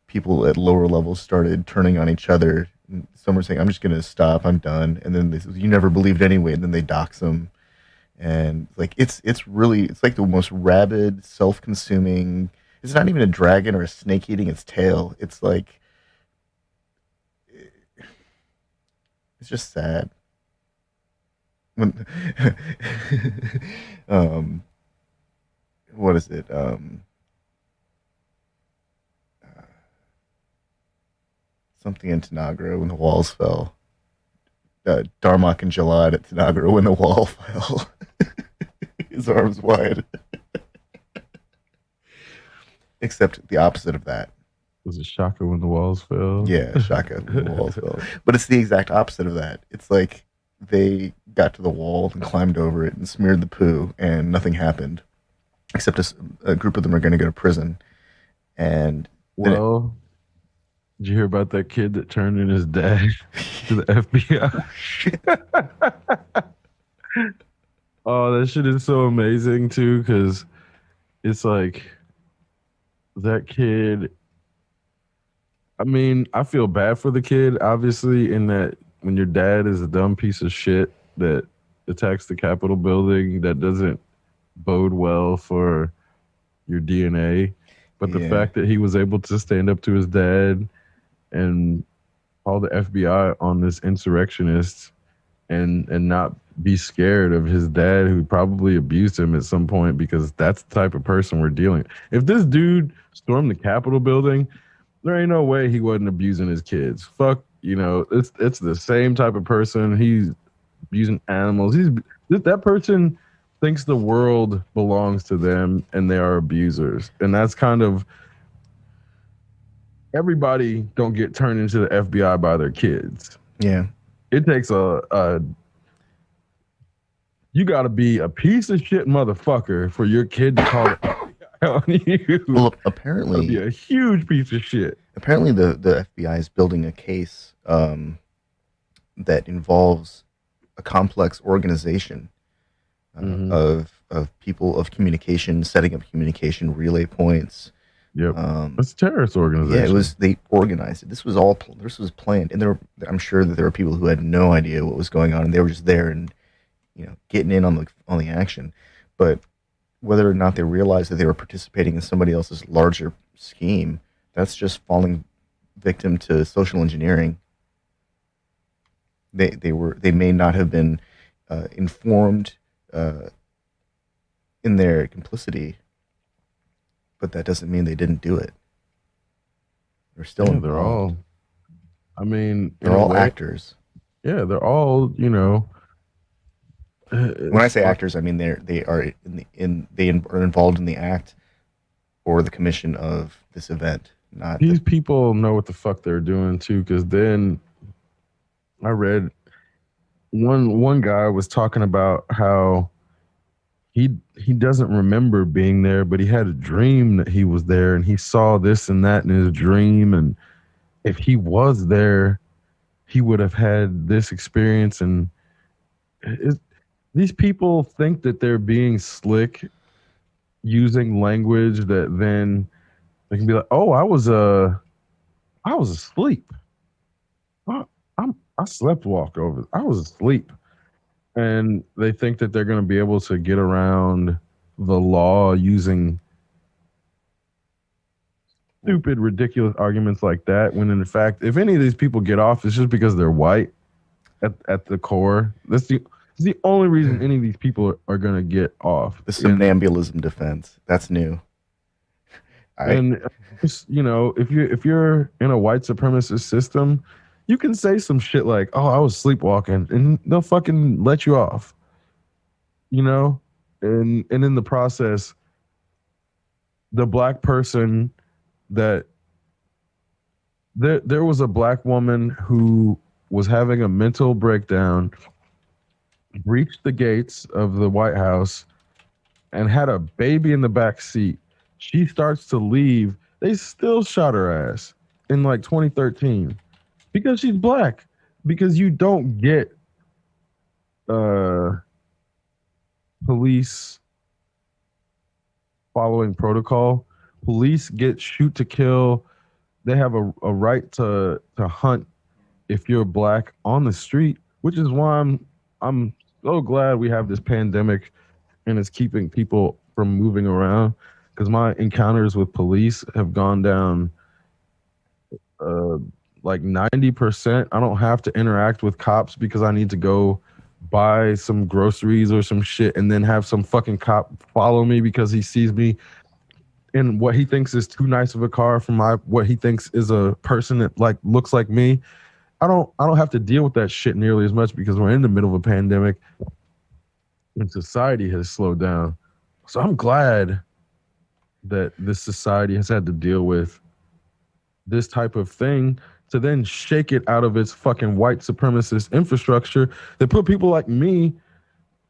people at lower levels started turning on each other. And some were saying, "I'm just going to stop. I'm done." And then they said, "You never believed anyway." And then they dox them. And like it's really it's like the most rabid, self-consuming. It's not even a dragon or a snake eating its tail. It's like it's just sad. When what is it? Something in Tanagra when the walls fell. Darmok and Jalad at Tanagra when the wall fell. His arms wide. Except the opposite of that. Was it Shaka when the walls fell? Yeah, Shaka when the walls fell. But it's the exact opposite of that. It's like they got to the wall and climbed over it and smeared the poo and nothing happened. Except a group of them are going to go to prison. And well, did you hear about that kid that turned in his dad to the FBI? Oh, that shit is so amazing too, because it's like that kid. I mean, I feel bad for the kid, obviously, in that when your dad is a dumb piece of shit that attacks the Capitol building, that doesn't bode well for your DNA. But the fact that he was able to stand up to his dad and call the FBI on this insurrectionist and not be scared of his dad who probably abused him at some point, because that's the type of person we're dealing with. If this dude stormed the Capitol building, there ain't no way he wasn't abusing his kids. Fuck, it's the same type of person. He's abusing animals. That person thinks the world belongs to them and they are abusers. And that's kind of, everybody don't get turned into the FBI by their kids. yeah. It takes you got to be a piece of shit motherfucker for your kid to call it on you. Well, apparently, be a huge piece of shit. Apparently, the FBI is building a case that involves a complex organization of people of communication, setting up communication relay points. Yep, it's a terrorist organization. Yeah, they organized it. This was planned, and I'm sure that there were people who had no idea what was going on, and they were just there and getting in on the action. But whether or not they realized that they were participating in somebody else's larger scheme, that's just falling victim to social engineering. They may not have been informed in their complicity, but that doesn't mean they didn't do it. They're still involved. mean, They're in a all way, actors. yeah, they're all, When I say actors, I mean they are are involved in the act or the commission of this event. Not these the, people know what the fuck they're doing too. Because then I read one guy was talking about how he doesn't remember being there, but he had a dream that he was there, and he saw this and that in his dream, and if he was there, he would have had this experience. And it, these people think that they're being slick using language that then they can be like, "Oh, I was asleep. I, I slept walk over. I was asleep." And they think that they're going to be able to get around the law using stupid, ridiculous arguments like that. When in fact, if any of these people get off, it's just because they're white at the core. That's the only reason any of these people are going to get off. the somnambulism defense. That's new. And if you're in a white supremacist system, you can say some shit like, "Oh, I was sleepwalking," and they'll fucking let you off. And in the process, the black person that there was a black woman who was having a mental breakdown, reached the gates of the White House, and had a baby in the back seat. She starts to leave. They still shot her ass in like 2013 because she's black. Because you don't get police following protocol. Police get shoot to kill. They have a right to hunt if you're black on the street, which is why I'm so glad we have this pandemic and it's keeping people from moving around, because my encounters with police have gone down like 90%. I don't have to interact with cops because I need to go buy some groceries or some shit and then have some fucking cop follow me because he sees me in what he thinks is too nice of a car from what he thinks is a person that like looks like me. I don't have to deal with that shit nearly as much because we're in the middle of a pandemic and society has slowed down. So I'm glad that this society has had to deal with this type of thing to then shake it out of its fucking white supremacist infrastructure that put people like me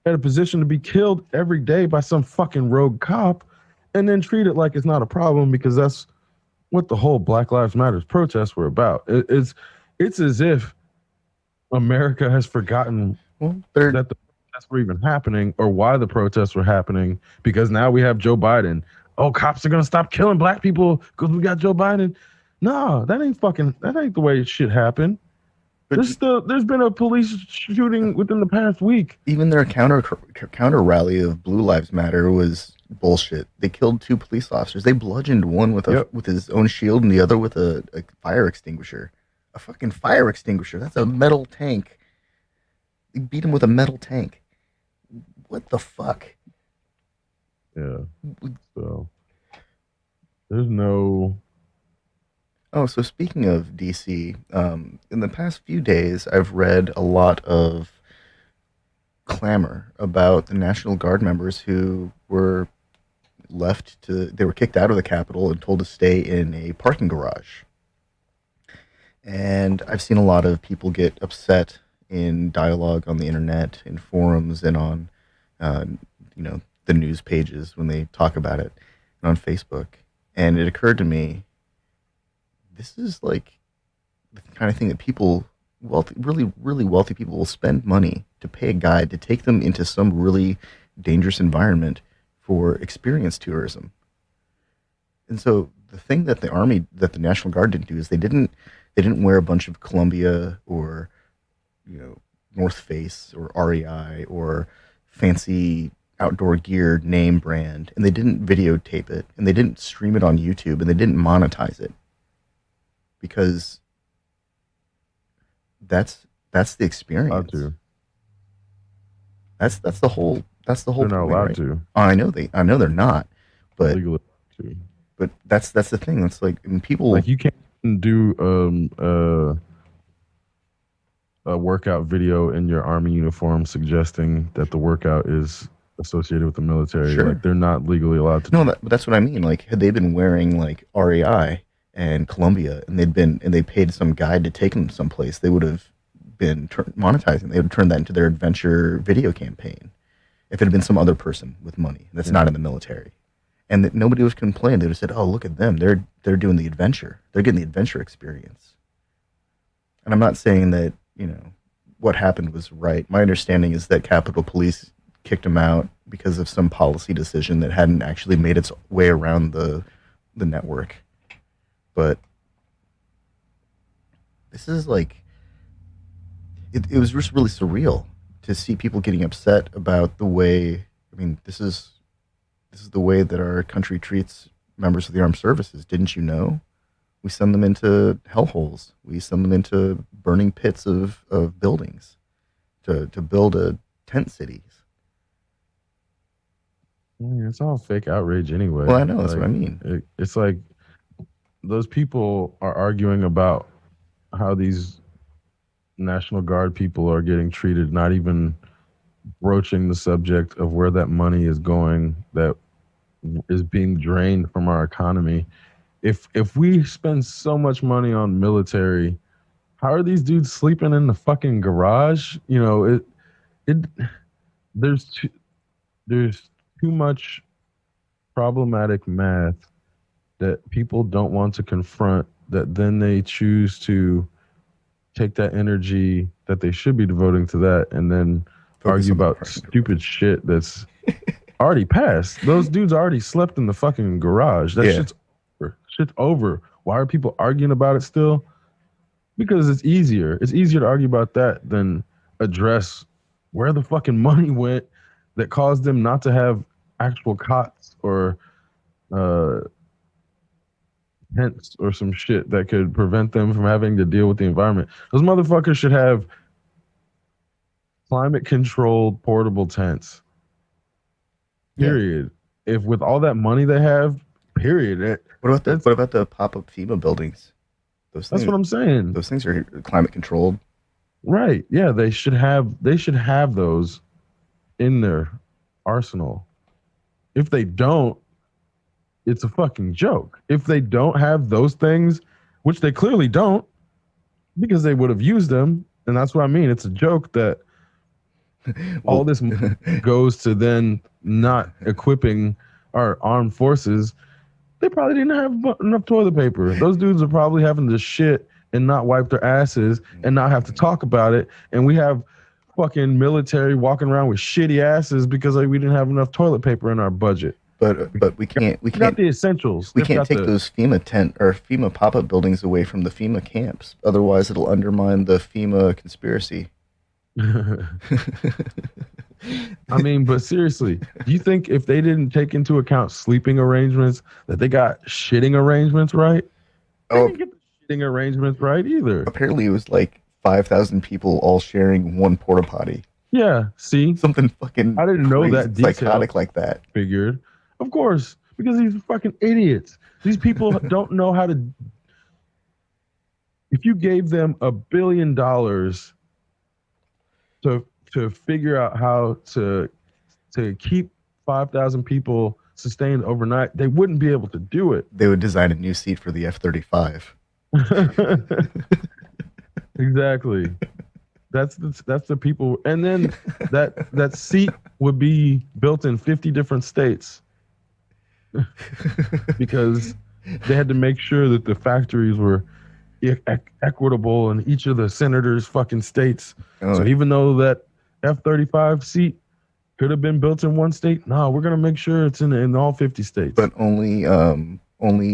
at a position to be killed every day by some fucking rogue cop and then treat it like it's not a problem, because that's what the whole Black Lives Matter protests were about. It's as if America has forgotten that the protests were even happening or why the protests were happening, because now we have Joe Biden. Oh, cops are going to stop killing black people because we got Joe Biden. No, that ain't the way it should happen. There's been a police shooting within the past week. Even their counter rally of Blue Lives Matter was bullshit. They killed 2 police officers. They bludgeoned one with his own shield and the other with a fire extinguisher. A fucking fire extinguisher. That's a metal tank. They beat him with a metal tank. What the fuck? Yeah. So there's no. Oh, so speaking of DC, in the past few days, I've read a lot of clamor about the National Guard members who were they were kicked out of the Capitol and told to stay in a parking garage. And I've seen a lot of people get upset in dialogue on the internet, in forums, and on, the news pages when they talk about it, and on Facebook. And it occurred to me, this is like the kind of thing that people, really, really wealthy people will spend money to pay a guide to take them into some really dangerous environment for experience tourism. And so the thing that the National Guard didn't do is they didn't wear a bunch of Columbia or, North Face or REI or fancy outdoor gear name brand, and they didn't videotape it, and they didn't stream it on YouTube, and they didn't monetize it, because that's the experience. Allowed to. That's the whole. They're not point, allowed right? to. Oh, I know they're not, but Legally to. But that's the thing. That's like, and people like, you can't do a workout video in your army uniform suggesting that the workout is associated with the military. Sure. Like they're not legally allowed to. No, that's what I mean. Like, had they been wearing like REI and Columbia, and they paid some guide to take them someplace, they would have been monetizing. They would have turned that into their adventure video campaign. If it had been some other person with money that's not in the military, and that nobody would complain, they would have said, "Oh, look at them! They're doing the adventure. They're getting the adventure experience." And I'm not saying that what happened was right. My understanding is that Capitol Police kicked him out because of some policy decision that hadn't actually made its way around the network. But this is like it was just really surreal to see people getting upset about the way. I mean, this is the way that our country treats members of the armed services. Didn't you know? We send them into hellholes. We send them into burning pits of buildings to build tent cities. It's all fake outrage anyway. Well, I know, that's what I mean. It's like those people are arguing about how these National Guard people are getting treated, not even broaching the subject of where that money is going, that is being drained from our economy. If we spend so much money on military, how are these dudes sleeping in the fucking garage? There's too much problematic math that people don't want to confront, that then they choose to take that energy that they should be devoting to that and then argue about stupid shit that's already passed. Those dudes already slept in the fucking garage. That shit's over. Shit's over. Why are people arguing about it still? Because it's easier. It's easier to argue about that than address where the fucking money went that caused them not to have actual cots or tents or some shit that could prevent them from having to deal with the environment. Those motherfuckers should have climate-controlled portable tents. Period. Yeah. If with all that money they have, period. What about the pop-up FEMA buildings? That's what I'm saying. Those things are climate-controlled. Right. Yeah, they should have those in their arsenal. If they don't, it's a fucking joke. If they don't have those things, which they clearly don't, because they would have used them, and that's what I mean. It's a joke that all this goes to then not equipping our armed forces. They probably didn't have enough toilet paper. Those dudes are probably having to shit and not wipe their asses and not have to talk about it. And we have fucking military walking around with shitty asses because we didn't have enough toilet paper in our budget. But we can't got the essentials. We can't take those FEMA tent or FEMA pop-up buildings away from the FEMA camps. Otherwise, it'll undermine the FEMA conspiracy. I mean, but seriously, do you think if they didn't take into account sleeping arrangements, that they got shitting arrangements right? They didn't get the shitting arrangements right either. Apparently, it was like 5,000 people all sharing one porta potty. Yeah, see? Something fucking I didn't know that detail. Psychotic like that. Figured. Of course, because these fucking idiots. These people don't know how to... If you gave them $1 billion to figure out how to keep 5,000 people sustained overnight, they wouldn't be able to do it. They would design a new seat for the F-35. Exactly. That's the people, and then that seat would be built in 50 different states because they had to make sure that the factories were equitable in each of the senators' fucking states. Oh. So even though that F-35 seat could have been built in one state, no, we're gonna make sure it's in all 50 states. But only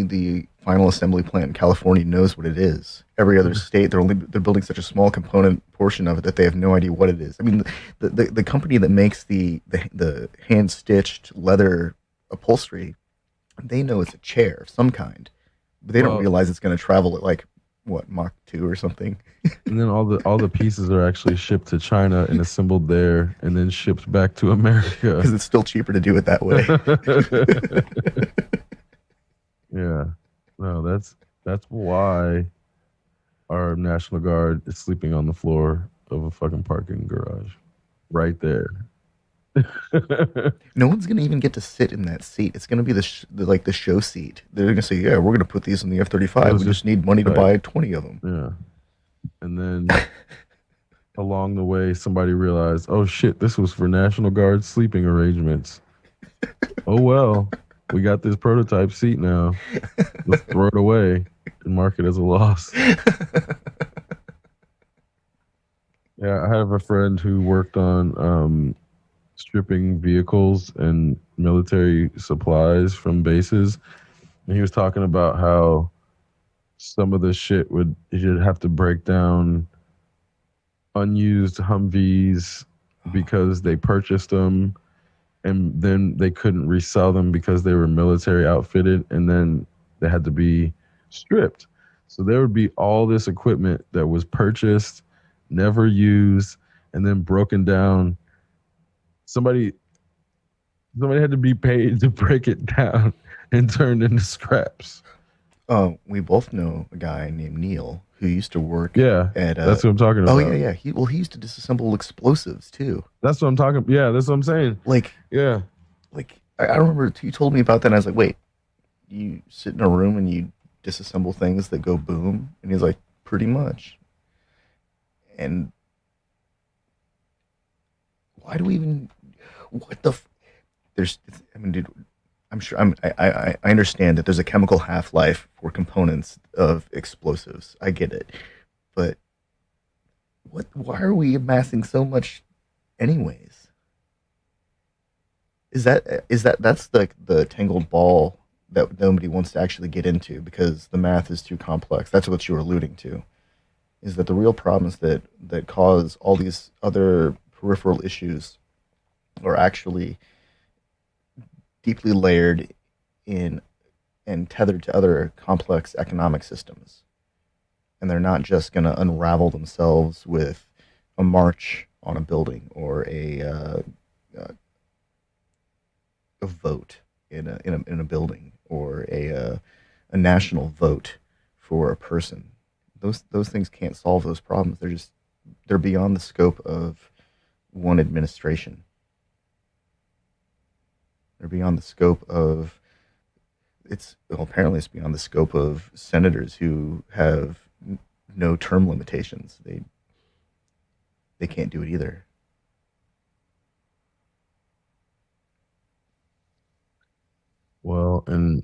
the final assembly plant in California knows what it is. Every other state, they're building such a small component portion of it that they have no idea what it is. I mean, the company that makes the hand stitched leather upholstery, they know it's a chair of some kind, but they don't realize it's going to travel at like what, Mach 2 or something. And then all the pieces are actually shipped to China and assembled there, and then shipped back to America because it's still cheaper to do it that way. Yeah, no, that's why our National Guard is sleeping on the floor of a fucking parking garage, right there. No one's gonna even get to sit in that seat. It's gonna be like the show seat. They're gonna say, "Yeah, we're gonna put these in the F-35. was We just just need money to right. buy 20 of them." Yeah, and then along the way, somebody realized, oh shit, this was for National Guard sleeping arrangements. Oh well, we got this prototype seat now. Let's throw it away and mark it as a loss. Yeah, I have a friend who worked on stripping vehicles and military supplies from bases, and he was talking about how some of the shit you'd have to break down unused Humvees because they purchased them and then they couldn't resell them because they were military outfitted, and then they had to be stripped. So there would be all this equipment that was purchased, never used, and then broken down. Somebody had to be paid to break it down and turned into scraps. We both know a guy named Neil who used to work Yeah, at. that's what I'm talking Oh about. yeah. He used to disassemble explosives too. That's what I'm talking. Yeah, that's what I'm saying. Like Yeah, I remember you told me about that. And I was like, wait, you sit in a room and you disassemble things that go boom? And he's like, pretty much. And why do we even? What the? There's. I mean, dude. I'm sure. I understand that there's a chemical half life for components of explosives. I get it, but what? Why are we amassing so much, anyways? That's the tangled ball that nobody wants to actually get into because the math is too complex. That's what you were alluding to. Is that the real problems that cause all these other peripheral issues are actually deeply layered in and tethered to other complex economic systems. And they're not just going to unravel themselves with a march on a building or a vote in a building or a national vote for a person. Those things can't solve those problems. They're beyond the scope of one administration. They're beyond the scope of apparently it's beyond the scope of senators who have no term limitations. They can't do it either. well, and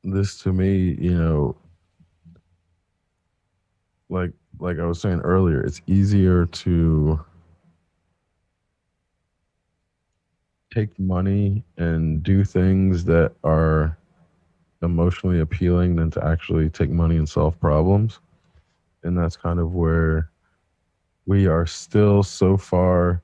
this to me, like I was saying earlier, it's easier to take money and do things that are emotionally appealing than to actually take money and solve problems. And that's kind of where we are still so far.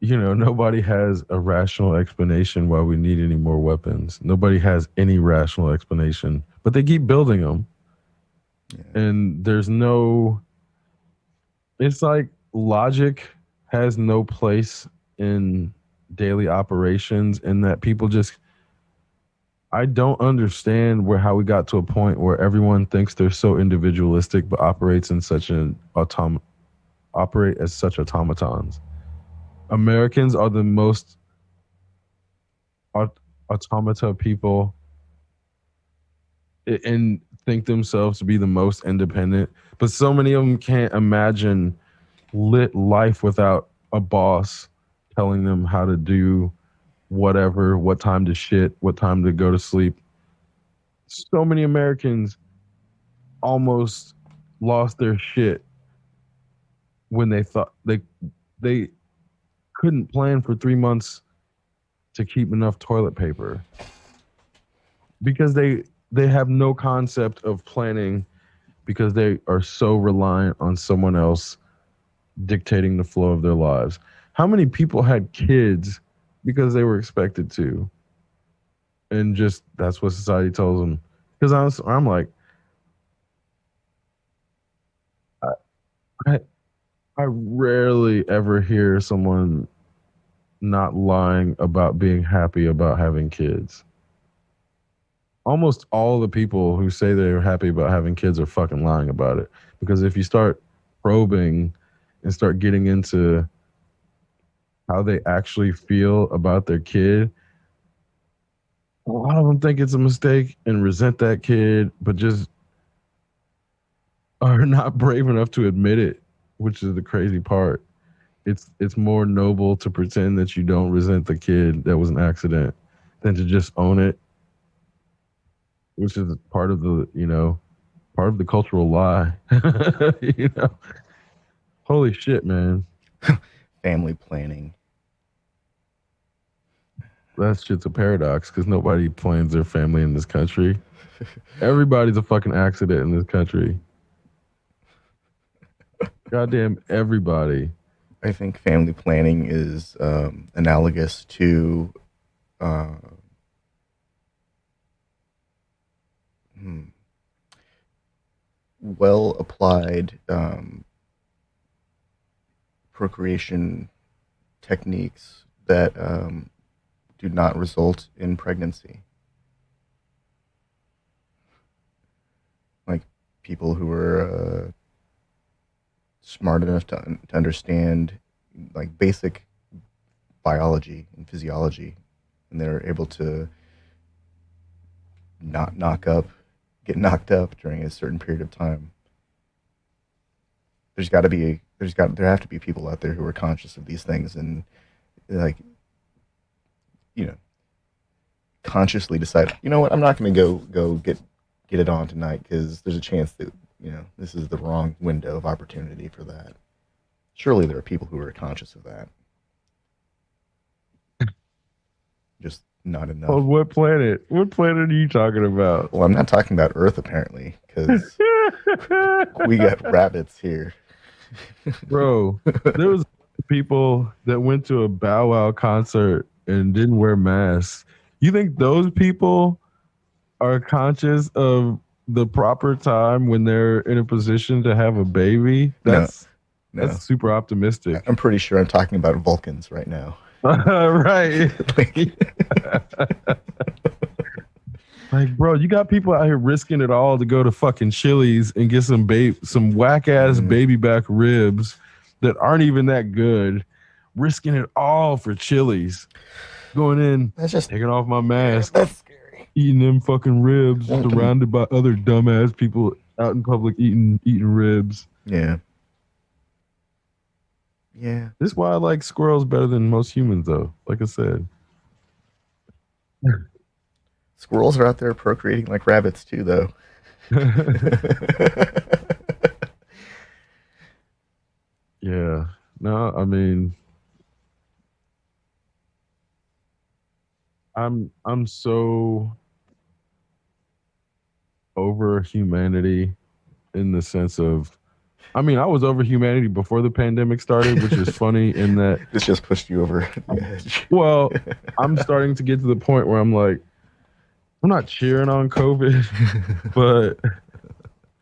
Nobody has a rational explanation why we need any more weapons. Nobody has any rational explanation, but they keep building them. Yeah. And it's like logic has no place in daily operations, and that people just, I don't understand how we got to a point where everyone thinks they're so individualistic but operate as such automatons. Americans are the most automata people and think themselves to be the most independent, but so many of them can't imagine lit life without a boss telling them how to do whatever, what time to shit, what time to go to sleep. So many Americans almost lost their shit when they thought they couldn't plan for 3 months to keep enough toilet paper because they have no concept of planning because they are so reliant on someone else dictating the flow of their lives. How many people had kids because they were expected to? And just that's what society tells them. Because I'm like, I rarely ever hear someone not lying about being happy about having kids. Almost all the people who say they're happy about having kids are fucking lying about it. Because if you start probing and start getting into how they actually feel about their kid, a lot of them think it's a mistake and resent that kid, but just are not brave enough to admit it, which is the crazy part. It's more noble to pretend that you don't resent the kid that was an accident than to just own it, which is part of the, part of the cultural lie. you know, holy shit, man. Family planning. That shit's a paradox because nobody plans their family in this country. Everybody's a fucking accident in this country. Goddamn everybody. I think family planning is analogous to well applied procreation techniques that do not result in pregnancy. Like people who are smart enough to understand like basic biology and physiology, and they're able to not get knocked up during a certain period of time. There have to be people out there who are conscious of these things and like, consciously decide, you know what, I'm not going to go get it on tonight because there's a chance that, this is the wrong window of opportunity for that. Surely there are people who are conscious of that. Just not enough. Oh, what planet? What planet are you talking about? Well, I'm not talking about Earth, apparently, because we got rabbits here. Bro, there was people that went to a Bow Wow concert and didn't wear masks. You think those people are conscious of the proper time when they're in a position to have a baby? That's super optimistic. I'm pretty sure I'm talking about Vulcans right now. Right. Like, bro, you got people out here risking it all to go to fucking Chili's and get some whack ass baby back ribs that aren't even that good, risking it all for Chili's. Going in, that's just taking off my mask. That's scary. Eating them fucking ribs, surrounded by other dumbass people out in public eating ribs. Yeah. Yeah. This is why I like squirrels better than most humans, though. Like I said. Squirrels are out there procreating like rabbits, too, though. Yeah. No, I mean, I'm so over humanity in the sense of, I mean, I was over humanity before the pandemic started, which is funny in that this just pushed you over the edge. Well, I'm starting to get to the point where I'm like, I'm not cheering on COVID, but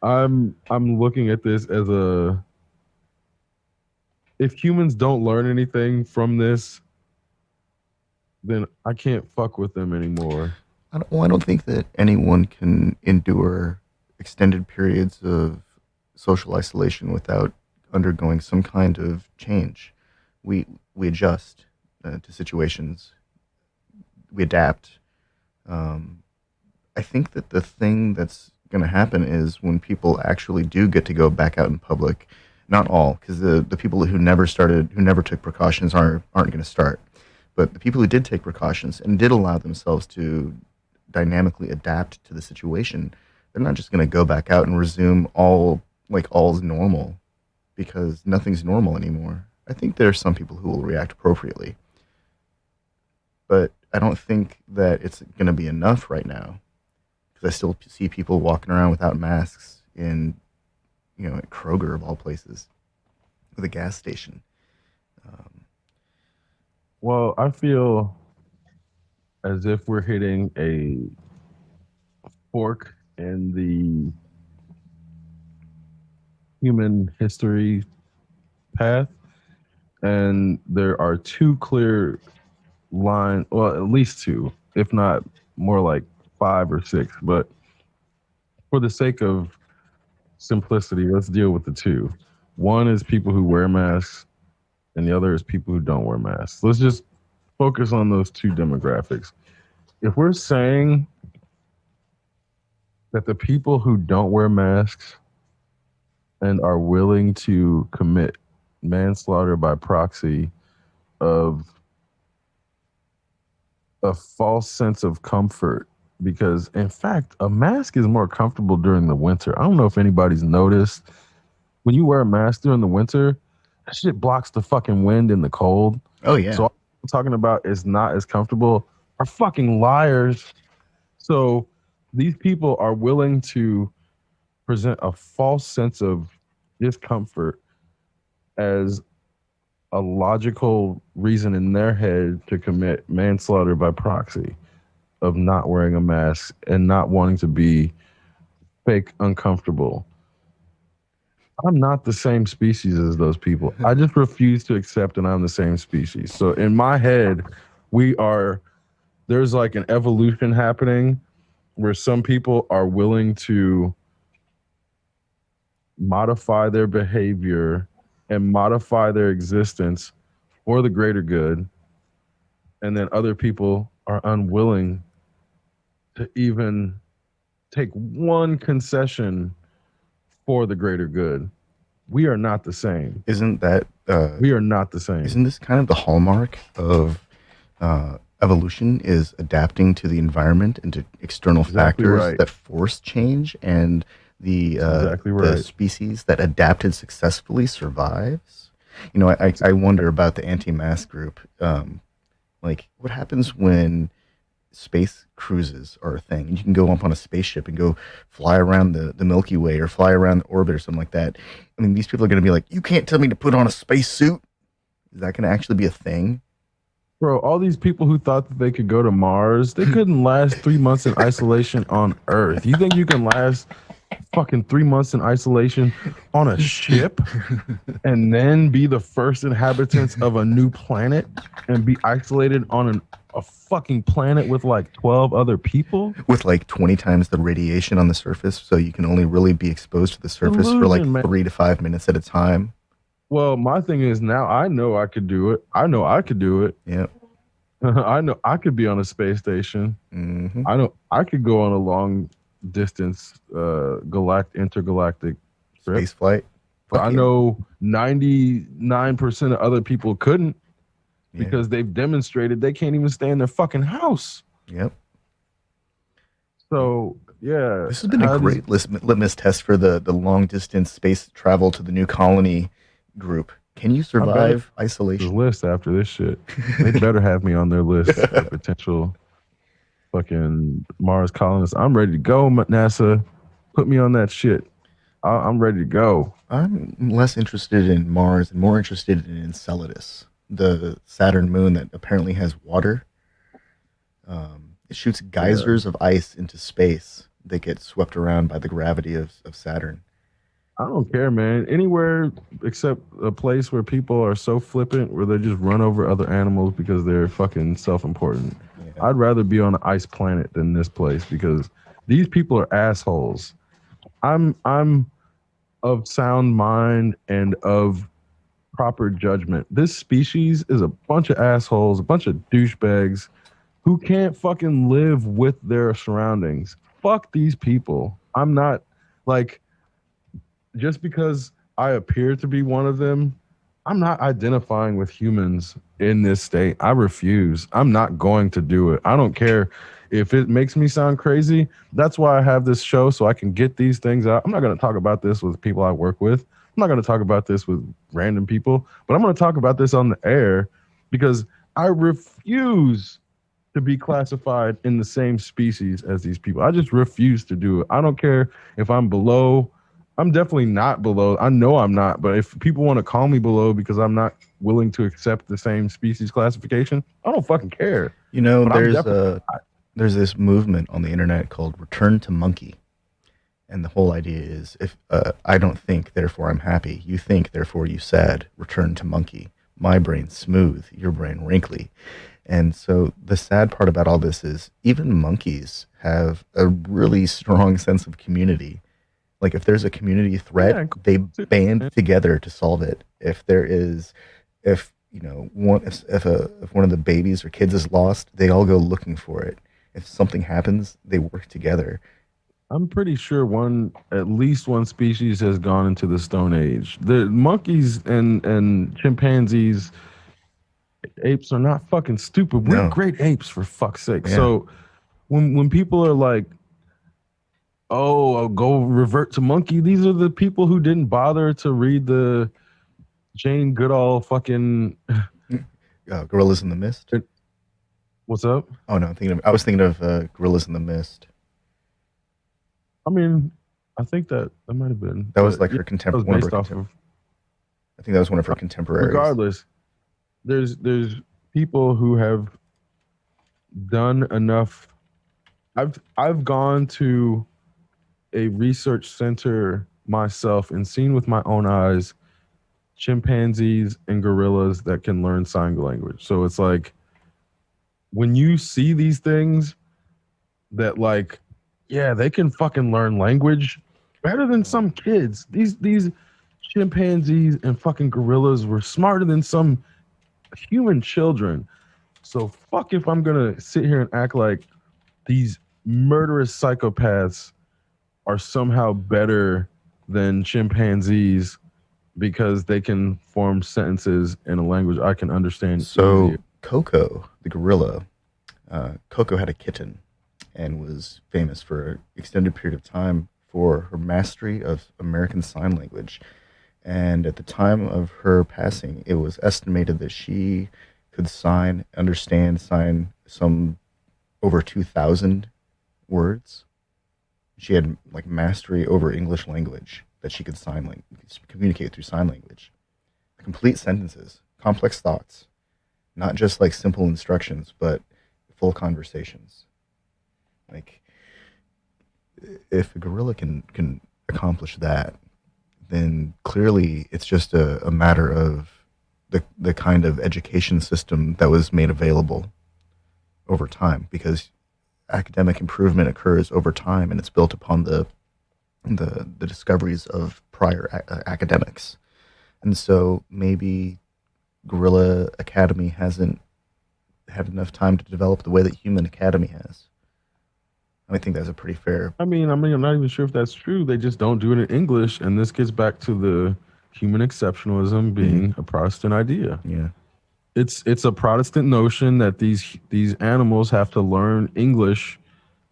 I'm looking at this as if humans don't learn anything from this, then I can't fuck with them anymore. I don't think that anyone can endure extended periods of social isolation without undergoing some kind of change. We adjust to situations. We adapt. I think that the thing that's going to happen is when people actually do get to go back out in public, not all, because the people who never took precautions aren't going to start. But the people who did take precautions and did allow themselves to dynamically adapt to the situation, they're not just going to go back out and resume all's normal, because nothing's normal anymore. I think there are some people who will react appropriately, but I don't think that it's going to be enough right now, because I still see people walking around without masks in, at Kroger of all places, with a gas station. Well, I feel as if we're hitting a fork in the human history path, and there are two clear lines, well, at least two, if not more like 5 or 6, but for the sake of simplicity, let's deal with the two. One is people who wear masks, and the other is people who don't wear masks. Let's just focus on those two demographics. If we're saying that the people who don't wear masks and are willing to commit manslaughter by proxy of a false sense of comfort, because in fact, a mask is more comfortable during the winter. I don't know if anybody's noticed. When you wear a mask during the winter, that shit blocks the fucking wind and the cold. Oh yeah. So all I'm talking about is not as comfortable are fucking liars. So these people are willing to present a false sense of discomfort as a logical reason in their head to commit manslaughter by proxy of not wearing a mask and not wanting to be fake uncomfortable. I'm not the same species as those people. I just refuse to accept that I'm the same species. So in my head, there's like an evolution happening where some people are willing to modify their behavior and modify their existence for the greater good. And then other people are unwilling to even take one concession for the greater good. We are not the same. Isn't that We are not the same. isn't this kind of the hallmark of evolution, is adapting to the environment and to external Exactly factors right. that force change, and the Exactly the right. species that adapted successfully survives? You know, I wonder about the anti-mask group. Like, what happens when space cruises are a thing? You can go up on a spaceship and go fly around the Milky Way or fly around the orbit or something like that. I mean, these people are going to be like, you can't tell me to put on a spacesuit. Is that going to actually be a thing? Bro, all these people who thought that they could go to Mars, they couldn't last 3 months in isolation on Earth. You think you can last fucking 3 months in isolation on a ship and then be the first inhabitants of a new planet and be isolated on a fucking planet with like 12 other people? With like 20 times the radiation on the surface, so you can only really be exposed to the surface for like Delusion, man. 3 to 5 minutes at a time. Well, my thing is now I know I could do it. I know I could do it. Yeah. I know I could be on a space station. Hmm. I know I could go on a long distance intergalactic trip. Space flight. But Fuck I yeah. know 99% of other people couldn't Yeah. because they've demonstrated they can't even stay in their fucking house. Yep. So, yeah. This has been a great litmus test for the long distance space travel to the new colony group. Can you survive The isolation? list after this shit. They better have me on their list of potential fucking Mars colonists. I'm ready to go, NASA. Put me on that shit. I'm ready to go. I'm less interested in Mars and more interested in Enceladus, the Saturn moon that apparently has water. It shoots geysers of ice into space that get swept around by the gravity of Saturn. I don't care, man. Anywhere except a place where people are so flippant where they just run over other animals because they're fucking self-important. Yeah. I'd rather be on an ice planet than this place because these people are assholes. I'm of sound mind and of proper judgment. This species is a bunch of assholes, a bunch of douchebags who can't fucking live with their surroundings. Fuck these people. I'm not like, just because I appear to be one of them, I'm not identifying with humans in this state. I refuse. I'm not going to do it. I don't care if it makes me sound crazy. That's why I have this show, so I can get these things out. I'm not going to talk about this with people I work with. I'm not going to talk about this with random people, but I'm going to talk about this on the air because I refuse to be classified in the same species as these people. I just refuse to do it. I don't care if I'm below. I'm definitely not below. I know I'm not, but if people want to call me below because I'm not willing to accept the same species classification, I don't fucking care. You know, But there's this movement on the internet called Return to Monkey. And the whole idea is, if I don't think, therefore I'm happy. You think, therefore you sad. Return to monkey. My brain's smooth, your brain wrinkly. And so the sad part about all this is even monkeys have a really strong sense of community. Like if there's a community threat, Yeah, they band together to solve it. If there is, if you know, if one of the babies or kids is lost, they all go looking for it. If something happens, they work together. I'm pretty sure at least one species has gone into the Stone Age. The monkeys and chimpanzees, apes are not fucking stupid. We're No, great apes for fuck's sake. yeah. So when people are like, "Oh, I'll go revert to monkey," these are the people who didn't bother to read the Jane Goodall fucking. Gorillas in the Mist. What's up? Oh no, I was thinking of Gorillas in the Mist. I mean, I think that might have been. That was But like yeah, her that was based off of. I think that was one of her contemporaries. Regardless, there's people who have done enough. I've gone to a research center myself and seen with my own eyes chimpanzees and gorillas that can learn sign language. So it's like when you see these things that like, yeah, they can fucking learn language better than some kids. These chimpanzees and fucking gorillas were smarter than some human children. So fuck if I'm gonna sit here and act like these murderous psychopaths are somehow better than chimpanzees because they can form sentences in a language I can understand. So easier. Coco, the gorilla, Coco had a kitten and was famous for an extended period of time for her mastery of American Sign Language. And at the time of her passing, it was estimated that she could understand sign some over 2,000 words. She had like mastery over English language that she could communicate through sign language. Complete sentences, complex thoughts, not just like simple instructions, but full conversations. Like if a gorilla can accomplish that, then clearly it's just a matter of the kind of education system that was made available over time, because academic improvement occurs over time and it's built upon the discoveries of prior academics. And so maybe Gorilla Academy hasn't had enough time to develop the way that Human Academy has. I think that's a pretty fair. I mean, I'm not even sure if that's true. They just don't do it in English, and this gets back to the human exceptionalism being a Protestant idea. Yeah. It's a Protestant notion that these animals have to learn English,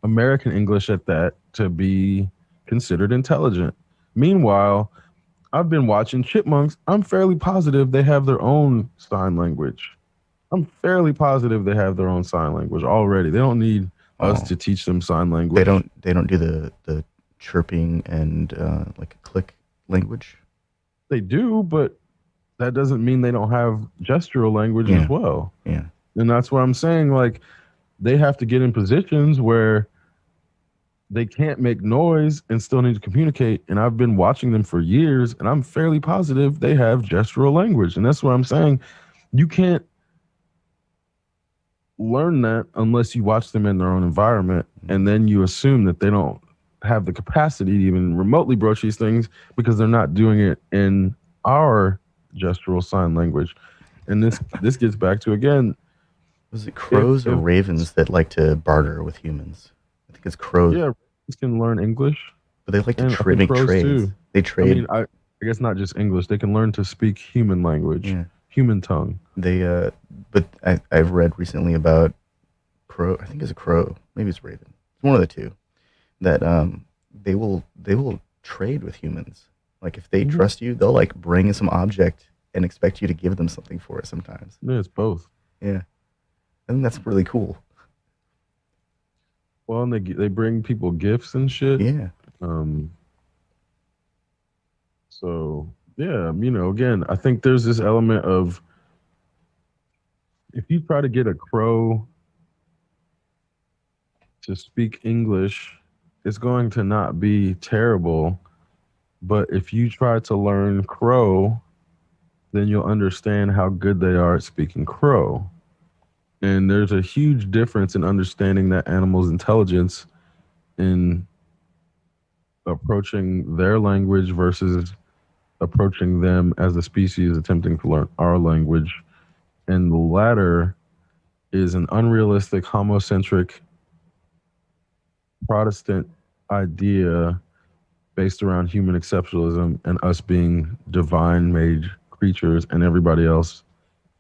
American English at that, to be considered intelligent. Meanwhile, I've been watching chipmunks. I'm fairly positive they have their own sign language. I'm fairly positive they have their own sign language already. They don't need us to teach them sign language. They don't do the chirping and like a click language. They do, but that doesn't mean they don't have gestural language as well. Yeah. And that's what I'm saying. Like, they have to get in positions where they can't make noise and still need to communicate. And I've been watching them for years, and I'm fairly positive they have gestural language. And that's what I'm saying. You can't learn that unless you watch them in their own environment, and then you assume that they don't have the capacity to even remotely broach these things because they're not doing it in our gestural sign language. And this gets back to, again, was it crows or ravens that like to barter with humans? I think it's crows. Yeah, ravens can learn English, but they like to make trades. Too. They trade. I mean, I guess not just English. They can learn to speak human language, human tongue. They but I've read recently about crow. I think it's a crow. Maybe it's a raven. It's one of the two. That they will trade with humans. Like if they trust you, they'll like bring some object and expect you to give them something for it sometimes. Yeah, it's both. Yeah. I think that's really cool. Well, and they bring people gifts and shit. Yeah. So yeah, again, I think there's this element of, if you try to get a crow to speak English, it's going to not be terrible. But if you try to learn crow, then you'll understand how good they are at speaking crow. And there's a huge difference in understanding that animal's intelligence in approaching their language versus approaching them as a species attempting to learn our language. And the latter is an unrealistic, homocentric, Protestant idea based around human exceptionalism and us being divine made creatures and everybody else,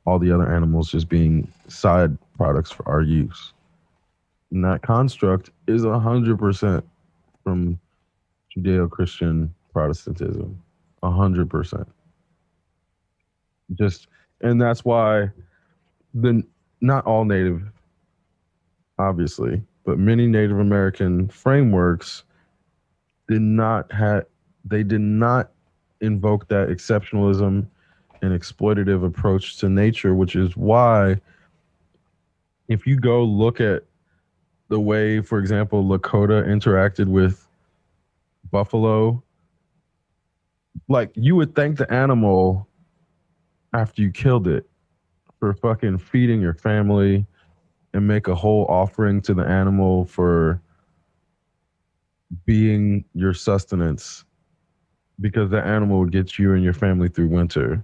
all the other animals, just being side products for our use. And that construct is 100% from Judeo-Christian Protestantism. 100%. And that's why not all Native, obviously, but many Native American frameworks did not invoke that exceptionalism and exploitative approach to nature, which is why if you go look at the way, for example, Lakota interacted with buffalo, like you would thank the animal after you killed it for fucking feeding your family and make a whole offering to the animal for being your sustenance, because the animal would get you and your family through winter.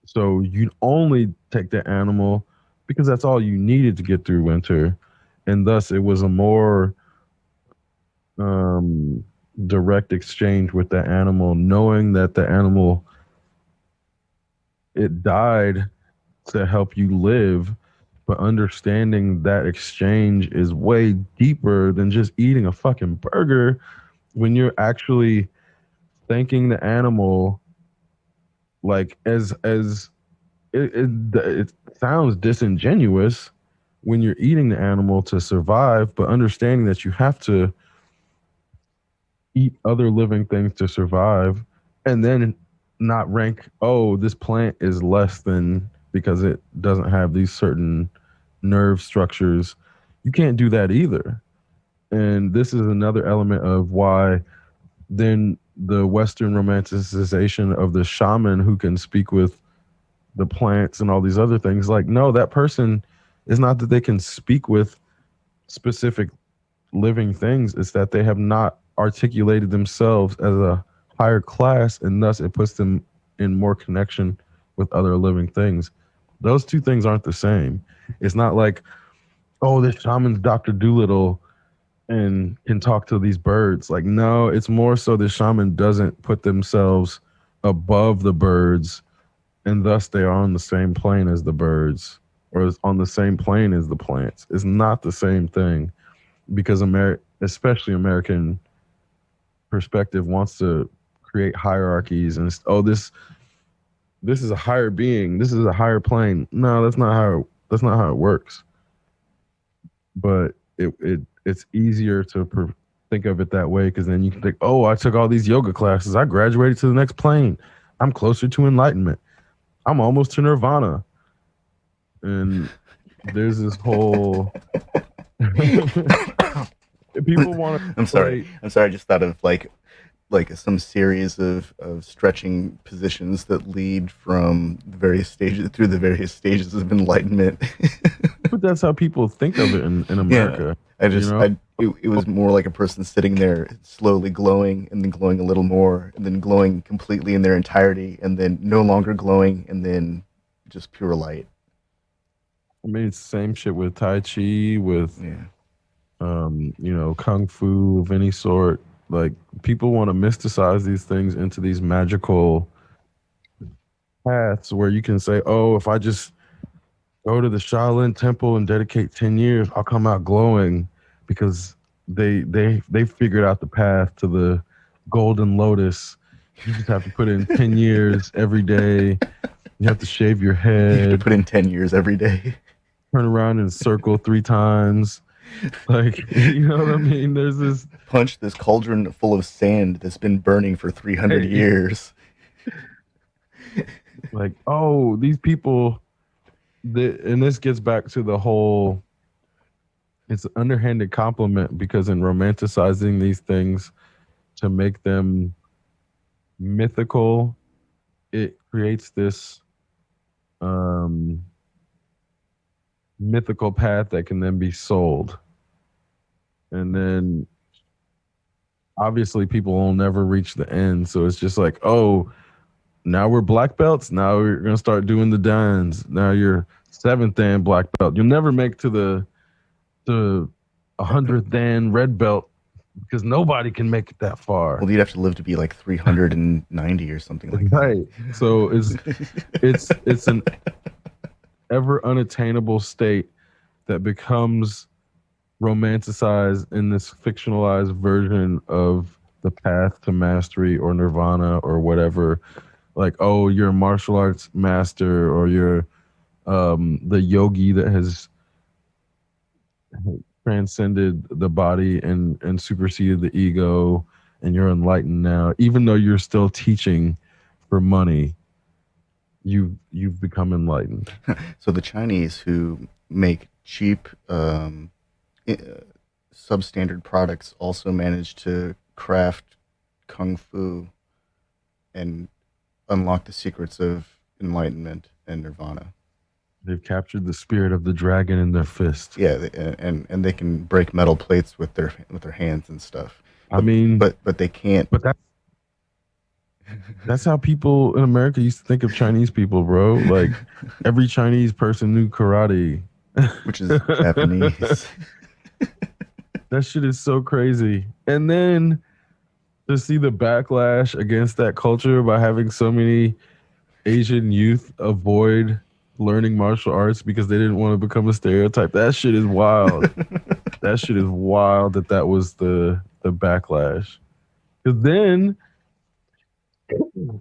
So you'd only take the animal because that's all you needed to get through winter. And thus it was a more direct exchange with the animal, knowing that the animal, it died to help you live, but understanding that exchange is way deeper than just eating a fucking burger. When you're actually thanking the animal, like it sounds disingenuous when you're eating the animal to survive, but understanding that you have to eat other living things to survive, and then not rank, oh, this plant is less than because it doesn't have these certain nerve structures. You can't do that either. And this is another element of why then the Western romanticization of the shaman who can speak with the plants and all these other things, like, no, that person is not that they can speak with specific living things. It's that they have not articulated themselves as a higher class, and thus it puts them in more connection with other living things. Those two things aren't the same. It's not like, oh, this shaman's Dr. Doolittle and can talk to these birds. Like, no, it's more so the shaman doesn't put themselves above the birds, and thus they are on the same plane as the birds, or is on the same plane as the plants. It's not the same thing, because especially American perspective wants to create hierarchies and this is a higher being, this is a higher plane. No, that's not how it works. But it's easier to think of it that way, because then you can think, oh, I took all these yoga classes, I graduated to the next plane, I'm closer to enlightenment, I'm almost to nirvana. And there's this whole people want to I'm sorry. I just thought of like some series of stretching positions that lead from the various stages of enlightenment. But that's how people think of it in America. Yeah. It was more like a person sitting there slowly glowing, and then glowing a little more, and then glowing completely in their entirety, and then no longer glowing, and then just pure light. I mean, it's the same shit with Tai Chi, with Kung Fu of any sort. Like, people want to mysticize these things into these magical paths where you can say, oh, if I just go to the Shaolin temple and dedicate 10 years, I'll come out glowing, because they figured out the path to the golden lotus. You just have to put in 10 years every day. You have to shave your head. You have to put in 10 years every day. Turn around in a circle 3 times. Like, you know what I mean? There's this... Punch this cauldron full of sand that's been burning for 300 years. Like, oh, these people... and this gets back to the whole... It's an underhanded compliment, because in romanticizing these things to make them mythical, it creates this mythical path that can then be sold. And then obviously people will never reach the end. So it's just like, oh, now we're black belts. Now we're gonna start doing the dans. Now you're seventh dan black belt. You'll never make to the 100th dan red belt because nobody can make it that far. Well, you'd have to live to be like 390 or something like Right. So it's an ever unattainable state that becomes romanticized in this fictionalized version of the path to mastery or nirvana or whatever. Like, oh, you're a martial arts master, or you're the yogi that has transcended the body and superseded the ego, and you're enlightened now. Even though you're still teaching for money, you've become enlightened. So the Chinese who make cheap, substandard products also manage to craft kung fu and unlock the secrets of enlightenment and nirvana. They've captured the spirit of the dragon in their fist. Yeah, and they can break metal plates with their hands and stuff. I mean, but they can't. But that's how people in America used to think of Chinese people, bro. Like every Chinese person knew karate, which is Japanese. That shit is so crazy. And then to see the backlash against that culture by having so many Asian youth avoid learning martial arts because they didn't want to become a stereotype. That shit is wild. That shit is wild that was the backlash. Because then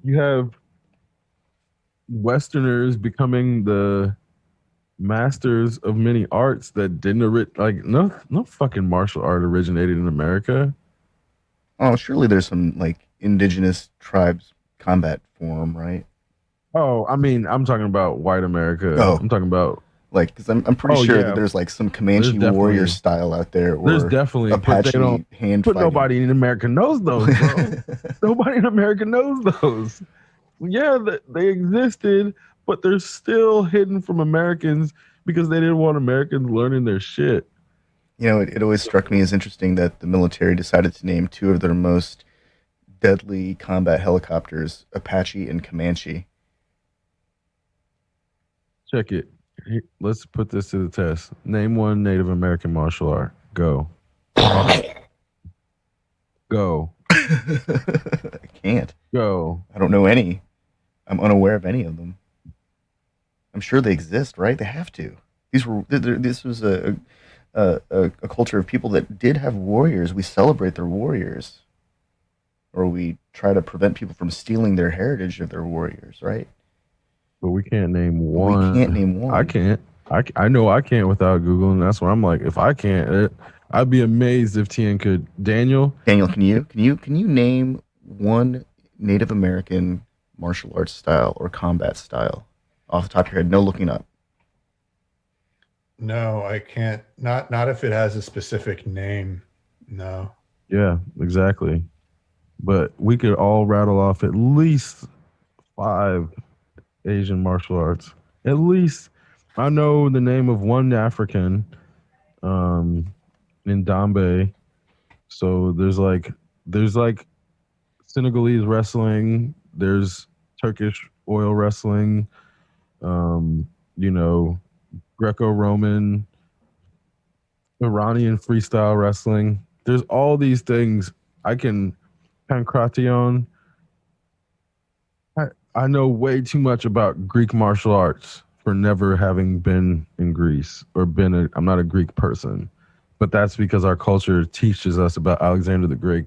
you have Westerners becoming the masters of many arts that didn't no fucking martial art originated in America. Oh, surely there's some like indigenous tribes combat form, right? Oh, I mean, I'm talking about white America. Oh. I'm talking about like, because I'm pretty sure that there's like some Comanche warrior style out there. Or there's definitely Apache but they don't, hand but fighting. Nobody in America knows those, bro. Nobody in America knows those. Yeah, they existed, but they're still hidden from Americans because they didn't want Americans learning their shit. You know, it always struck me as interesting that the military decided to name two of their most deadly combat helicopters Apache and Comanche. Check it. Let's put this to the test. Name one Native American martial art. Go. Go. I can't. Go. I don't know any. I'm unaware of any of them. I'm sure they exist, right? They have to. This was a culture of people that did have warriors. We celebrate their warriors, or we try to prevent people from stealing their heritage of their warriors, right? But we can't name one. We can't name one. I can't. I know I can't without Google, and that's where I'm like, if I can't, I'd be amazed if Tien could. Daniel, can you name one Native American martial arts style or combat style off the top of your head? No looking up. No, I can't. Not if it has a specific name. No. Yeah, exactly. But we could all rattle off at least 5 Asian martial arts. At least I know the name of one African in Dambe. So there's like Senegalese wrestling, there's Turkish oil wrestling, Greco-Roman, Iranian freestyle wrestling. There's all these things. Pancration. I know way too much about Greek martial arts for never having been in Greece or I'm not a Greek person, but that's because our culture teaches us about Alexander the Great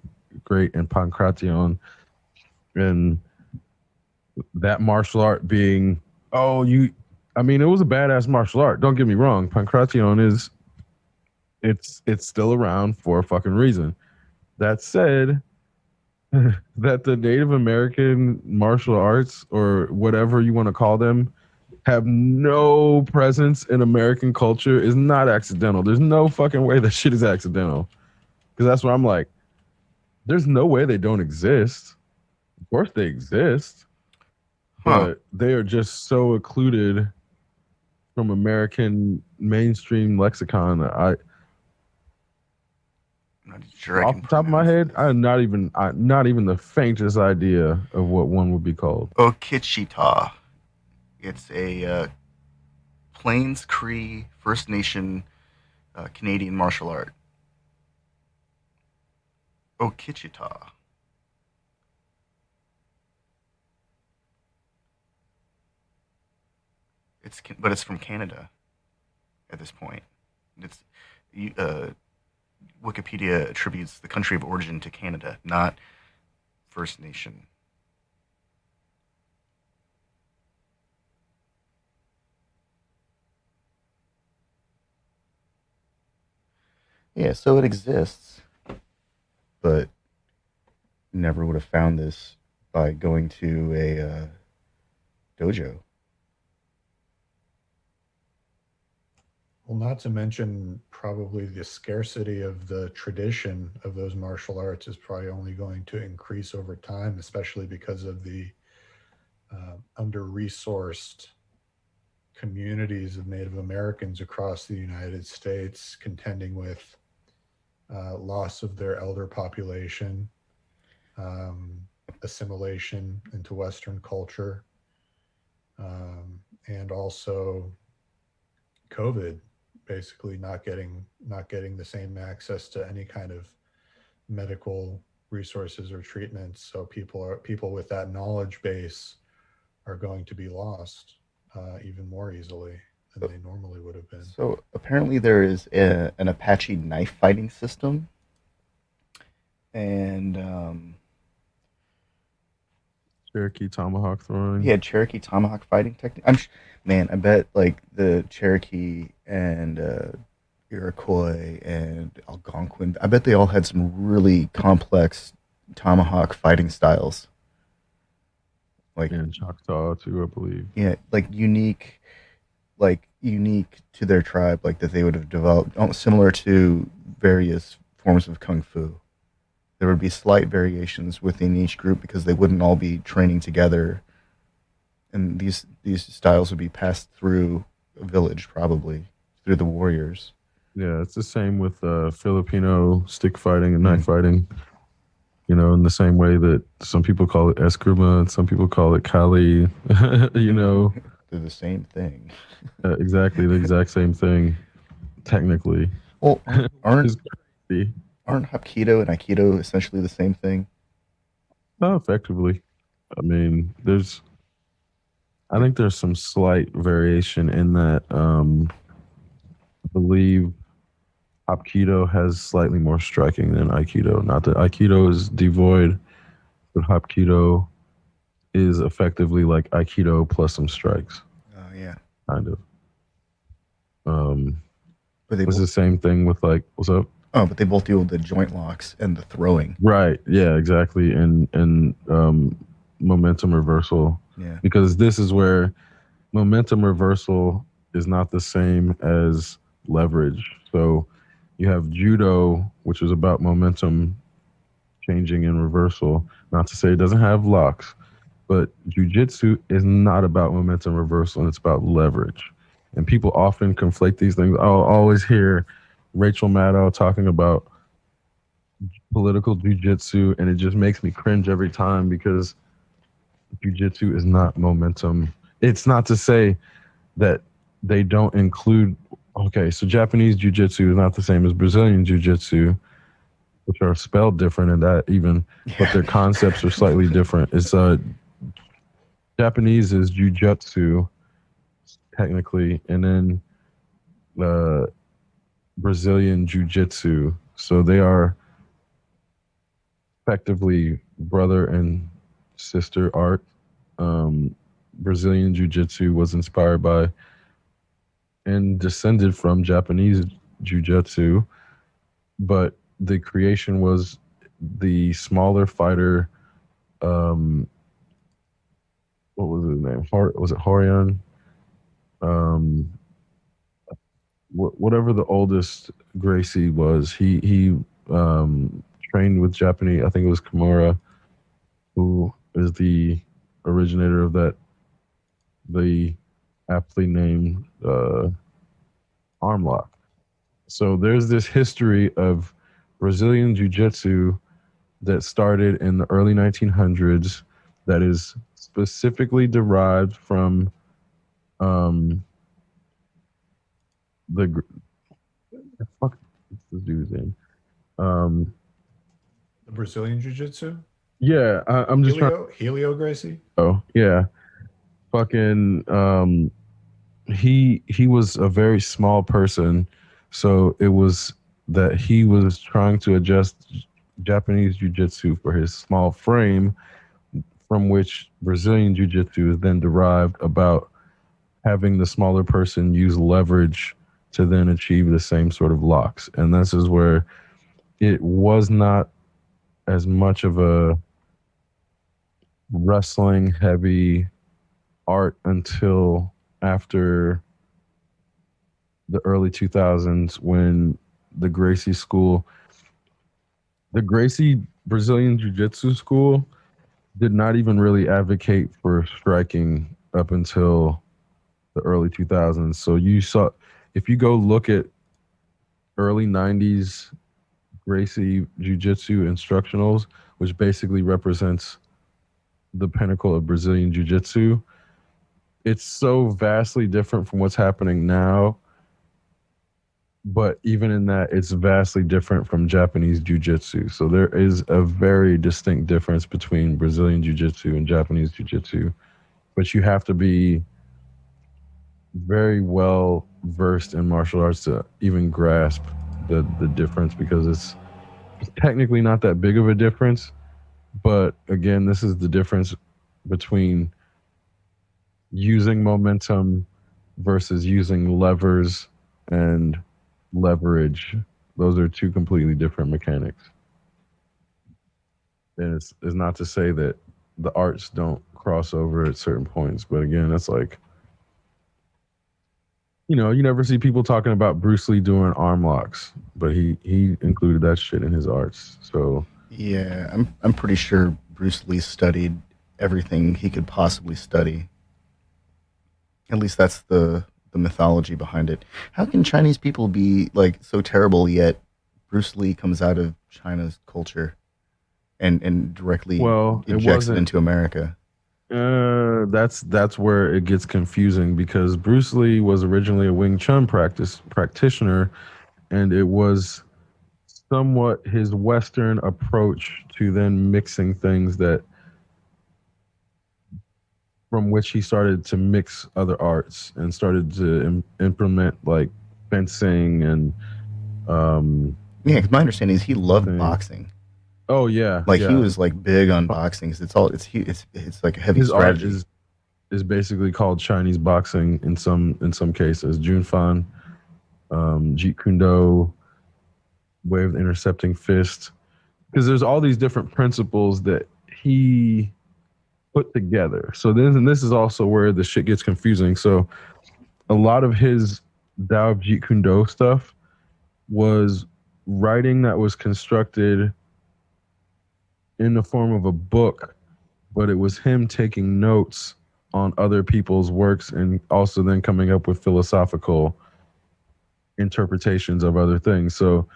and Pancration, and that martial art being, it was a badass martial art. Don't get me wrong. Pancration it's still around for a fucking reason. That said, that the Native American martial arts, or whatever you want to call them, have no presence in American culture is not accidental. There's no fucking way that shit is accidental. Because that's what I'm like, there's no way they don't exist. Of course they exist. But they are just so occluded from American mainstream lexicon. I'm not sure I Off can the top of my pronounce head, this. I'm not even the faintest idea of what one would be called. Okichita. It's a Plains Cree First Nation Canadian martial art. Okichita. But it's from Canada at this point. It's you, Wikipedia attributes the country of origin to Canada, not First Nation. Yeah, so it exists, but never would have found this by going to a dojo. Well, not to mention probably the scarcity of the tradition of those martial arts is probably only going to increase over time, especially because of the under-resourced communities of Native Americans across the United States contending with loss of their elder population, um, assimilation into Western culture, and also COVID, basically not getting the same access to any kind of medical resources or treatments. So people with that knowledge base are going to be lost even more easily than they normally would have been. So apparently there is an Apache knife fighting system, and Cherokee tomahawk throwing. yeah, Cherokee tomahawk fighting technique. Man, I bet like the Cherokee and Iroquois and Algonquin. I bet they all had some really complex tomahawk fighting styles. Like And Choctaw too, I believe. yeah, like unique to their tribe, like that they would have developed, similar to various forms of kung fu. There would be slight variations within each group because they wouldn't all be training together, and these styles would be passed through a village, probably through the warriors. Yeah, it's the same with Filipino stick fighting and knife fighting. You know, in the same way that some people call it eskrima and some people call it kali. You know, They're the same thing. exactly the exact same thing, technically. Well, It's crazy. aren't Hapkido and Aikido essentially the same thing? Not effectively. I mean, I think there's some slight variation in that. I believe Hapkido has slightly more striking than Aikido. Not that Aikido is devoid, but Hapkido is effectively like Aikido plus some strikes, Oh yeah, kind of. Um, but they it's the both, same thing with like, what's up? but they both deal with the joint locks and the throwing. Right. Yeah, exactly. And momentum reversal. Yeah, Because this is where momentum reversal is not the same as leverage. So you have judo, which is about momentum changing and reversal. Not to say it doesn't have locks, but jujitsu is not about momentum reversal, and it's about leverage. And people often conflate these things. I'll always hear Rachel Maddow talking about political jujitsu, and it just makes me cringe every time because jujitsu is not momentum. It's not to say that they don't include. Okay, so Japanese jujitsu is not the same as Brazilian jujitsu, which are spelled different, and that even, but their concepts are slightly different. It's Japanese is jujutsu technically, and then Brazilian jiu-jitsu. So they are effectively brother and sister art. Brazilian jiu-jitsu was inspired by and descended from Japanese jiu-jitsu, but the creation was the smaller fighter. What was his name? Was it Horion? Um, whatever the oldest Gracie was, he trained with Japanese. I think it was Kimura, who is the originator of that. The aptly named arm lock. So there's this history of Brazilian Jiu-Jitsu that started in the early 1900s that is specifically derived from the fuck what's this dude's name? The Brazilian Jiu-Jitsu? Yeah, I'm just trying. Helio Gracie? Oh, yeah, fucking. He was a very small person, so it was that he was trying to adjust Japanese jiu-jitsu for his small frame, from which Brazilian jiu-jitsu is then derived about having the smaller person use leverage to then achieve the same sort of locks. And this is where it was not as much of a wrestling heavy art until after the early 2000s when the Gracie school, the Gracie Brazilian Jiu-Jitsu school did not even really advocate for striking up until the early 2000s. So you saw, if you go look at early 90s Gracie Jiu-Jitsu instructionals, which basically represents the pinnacle of Brazilian Jiu-Jitsu, it's so vastly different from what's happening now. But even in that, it's vastly different from Japanese Jiu-Jitsu. So there is a very distinct difference between Brazilian Jiu-Jitsu and Japanese Jiu-Jitsu. But you have to be very well versed in martial arts to even grasp the difference, because it's technically not that big of a difference. But again, this is the difference between using momentum versus using levers and leverage. Those are two completely different mechanics. And it's not to say that the arts don't cross over at certain points, but again, that's like, you know, you never see people talking about Bruce Lee doing arm locks, but he included that shit in his arts. So yeah, I'm pretty sure Bruce Lee studied everything he could possibly study. At least that's the mythology behind it. How can Chinese people be like so terrible, yet Bruce Lee comes out of China's culture and directly injects it into America? That's where it gets confusing, because Bruce Lee was originally a Wing Chun practitioner, and it was somewhat his Western approach to then mixing things that from which he started to mix other arts and started to implement like fencing and yeah, because my understanding is he loved boxing. Oh yeah, like he was like big on boxing. It's like a heavy his strategy. art is basically called Chinese boxing in some cases. Jun Fan, Jeet Kune Do, way of the intercepting fist, because there's all these different principles that he put together. So this is also where the shit gets confusing. So a lot of his Tao of Jeet Kune Do stuff was writing that was constructed in the form of a book, but it was him taking notes on other people's works and also then coming up with philosophical interpretations of other things. So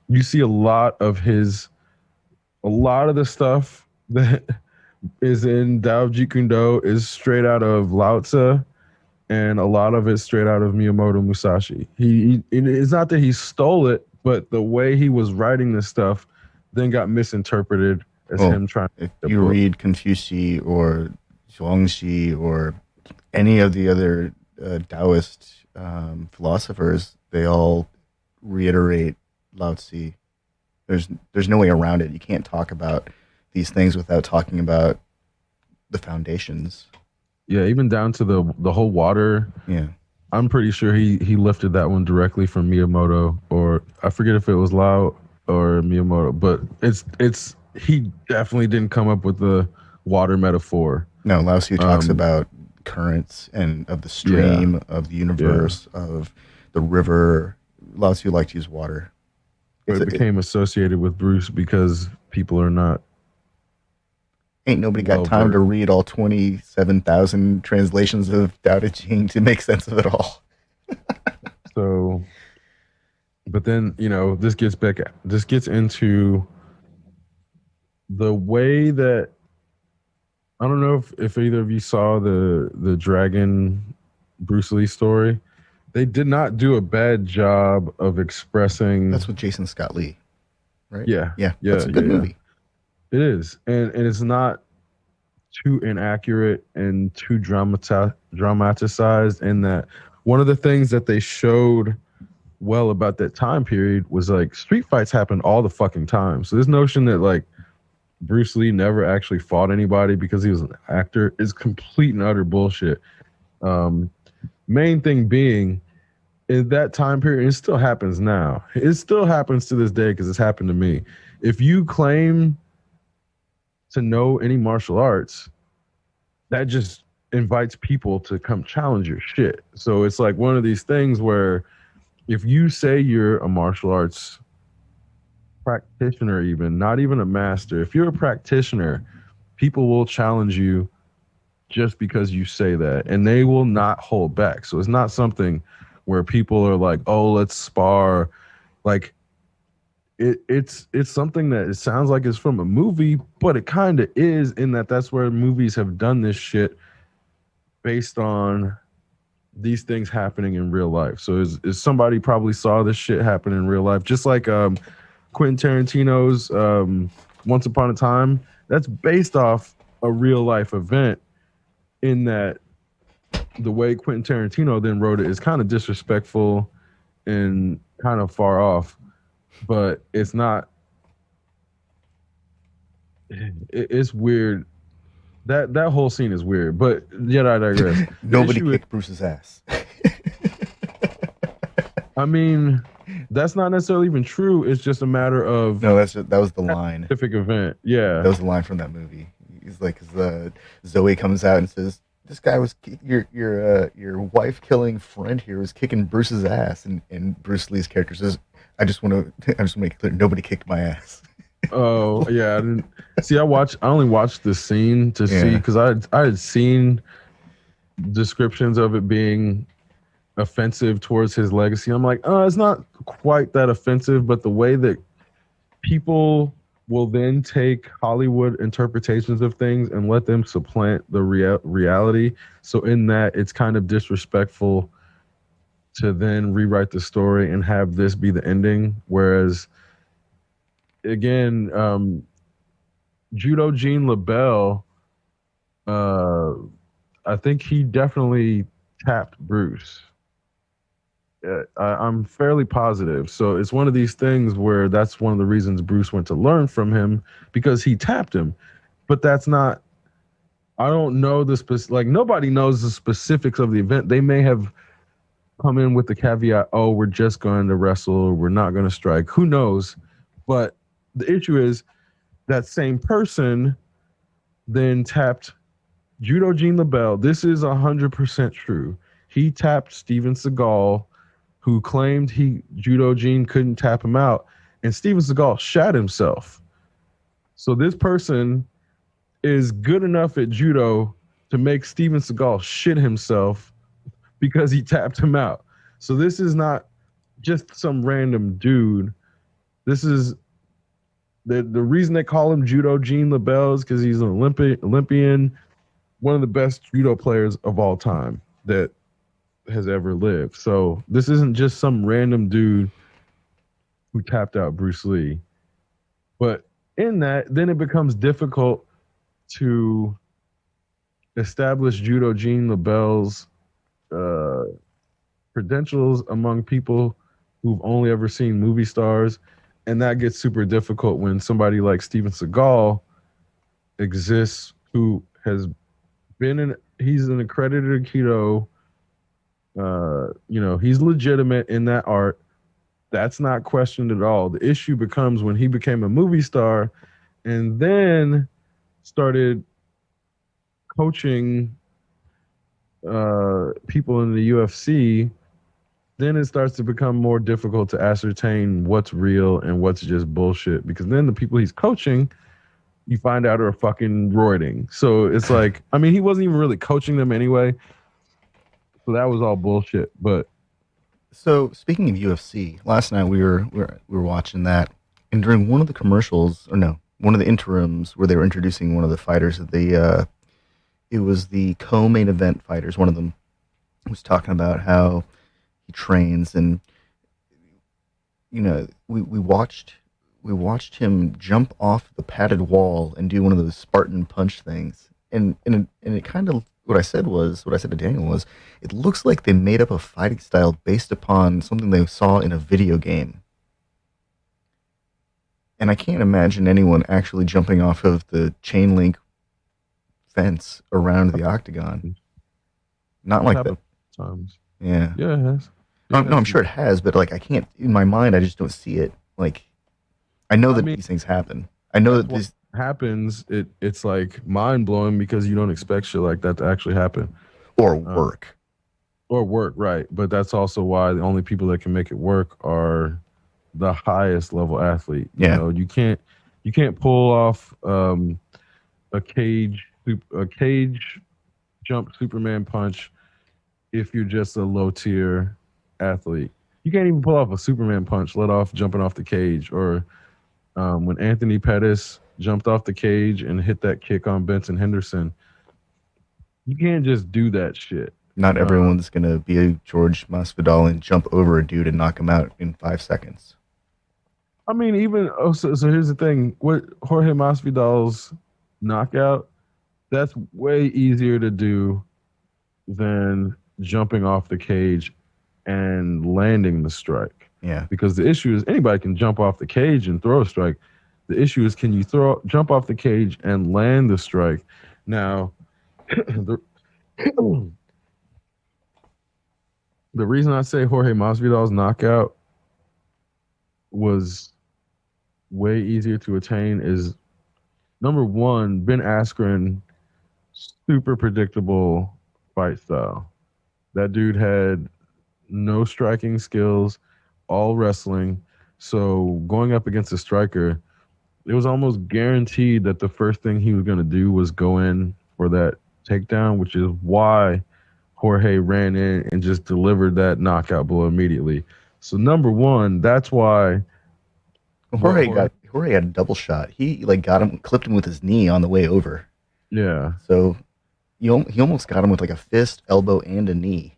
you see a lot of the stuff that is in Tao of Jeet Kune Do is straight out of Lao Tzu, and a lot of it straight out of Miyamoto Musashi. It's not that he stole it, but the way he was writing this stuff then got misinterpreted as him trying to. If you read Confucius or Zhuangzi or any of the other Taoist philosophers, they all reiterate Lao Tzu. There's no way around it. You can't talk about these things without talking about the foundations. Yeah, even down to the whole water. Yeah. I'm pretty sure he lifted that one directly from Miyamoto, or I forget if it was Lao or Miyamoto, but it's he definitely didn't come up with the water metaphor. No, Lao Tzu talks about currents and of the stream, of the universe, of the river. Lao Tzu liked to use water. It became associated with Bruce because people are not. Ain't nobody got time to read all 27,000 translations of Tao Te Ching to make sense of it all. So, But then, this gets into the way that I don't know if either of you saw the Dragon Bruce Lee story. They did not do a bad job of expressing. That's with Jason Scott Lee, right? Yeah, Yeah. That's a good movie. It is, and it's not too inaccurate and too dramatized. In that, one of the things that they showed well about that time period was like street fights happened all the fucking time. So this notion that like Bruce Lee never actually fought anybody because he was an actor is complete and utter bullshit. Main thing being, in that time period, it still happens now. It still happens to this day because it's happened to me. If you claim to know any martial arts, that just invites people to come challenge your shit. So it's like one of these things where if you say you're a martial arts practitioner, even not even a master, if you're a practitioner, people will challenge you just because you say that, and they will not hold back. So it's not something where people are like, oh, let's spar. Like it's something that it sounds like it's from a movie, but it kind of is, in that that's where movies have done this shit based on these things happening in real life. So is somebody probably saw this shit happen in real life, just like Quentin Tarantino's Once Upon a Time. That's based off a real life event, in that the way Quentin Tarantino then wrote it is kind of disrespectful and kind of far off, but it's not. It's weird. That whole scene is weird, but yet I digress. Nobody kicked Bruce's ass. I mean, that's not necessarily even true. It's just a matter of No, that was the line. specific event. Yeah, That was the line from that movie. He's like, Zoe comes out and says, "This guy was your wife killing friend here was kicking Bruce's ass," and Bruce Lee's character says, I just want to make it clear, nobody kicked my ass." Oh yeah, I didn't see. I only watched the scene to see, because I had seen descriptions of it being offensive towards his legacy. I'm like, oh, it's not quite that offensive, but the way that people will then take Hollywood interpretations of things and let them supplant the reality. So in that, it's kind of disrespectful to then rewrite the story and have this be the ending, whereas again, Judo Gene LaBelle, I think he definitely tapped Bruce. I'm fairly positive. So it's one of these things where that's one of the reasons Bruce went to learn from him, because he tapped him. But that's not, I don't know like nobody knows the specifics of the event. They may have come in with the caveat, oh, we're just going to wrestle, we're not going to strike. Who knows? But the issue is that same person then tapped Judo Gene LaBelle. This is 100% true. He tapped Steven Seagal, who claimed Judo Gene couldn't tap him out, and Steven Seagal shot himself. So this person is good enough at judo to make Steven Seagal shit himself because he tapped him out. So this is not just some random dude. This is the reason they call him Judo Gene LaBelle is because he's an Olympian, one of the best judo players of all time that has ever lived. So this isn't just some random dude who tapped out Bruce Lee. But in that, then it becomes difficult to establish Judo Gene LaBelle's credentials among people who've only ever seen movie stars. And that gets super difficult when somebody like Steven Seagal exists, who has been he's an accredited Aikido. He's legitimate in that art. That's not questioned at all. The issue becomes when he became a movie star and then started coaching people in the UFC. Then it starts to become more difficult to ascertain what's real and what's just bullshit, because then the people he's coaching, you find out, are fucking roiding. So it's like, I mean, he wasn't even really coaching them anyway. So that was all bullshit. But So speaking of UFC, last night we were watching that, and during one of the commercials, or no, one of the interims where they were introducing one of the fighters, it was the co-main event fighters. One of them was talking about how he trains, and we watched him jump off the padded wall and do one of those Spartan punch things, and it kind of what I said to Daniel was, it looks like they made up a fighting style based upon something they saw in a video game, and I can't imagine anyone actually jumping off of the chain link fence around the octagon. Not like that. Happened times. Yeah. Yeah, it has. No, It no, I'm has. sure it has, but like I can't in my mind. I just don't see it. Like I know I that mean, these things happen. I know that's that what this happens. It's like mind blowing because you don't expect shit like that to actually happen. or Uh, work. or work, right? But that's also why the only people that can make it work are the highest level athlete. You Yeah. know, you can't pull off a cage jump Superman punch if you're just a low tier athlete. You can't even pull off a Superman punch, let off jumping off the cage. Or when Anthony Pettis jumped off the cage and hit that kick on Benson Henderson, you can't just do that shit. Not Uh, everyone's gonna be a George Masvidal and jump over a dude and knock him out in 5 seconds. I mean, even so here's the thing: what Jorge Masvidal's knockout, that's way easier to do than jumping off the cage and landing the strike. Yeah. Because the issue is anybody can jump off the cage and throw a strike. The issue is can you jump off the cage and land the strike? Now, the, the reason I say Jorge Masvidal's knockout was way easier to attain is number one, Ben Askren, super predictable fight style. That dude had no striking skills, all wrestling. So going up against a striker, it was almost guaranteed that the first thing he was going to do was go in for that takedown, which is why Jorge ran in and just delivered that knockout blow immediately. So number one, that's why. Jorge had a double shot. He like got him, clipped him with his knee on the way over. Yeah, So he almost got him with like a fist, elbow, and a knee,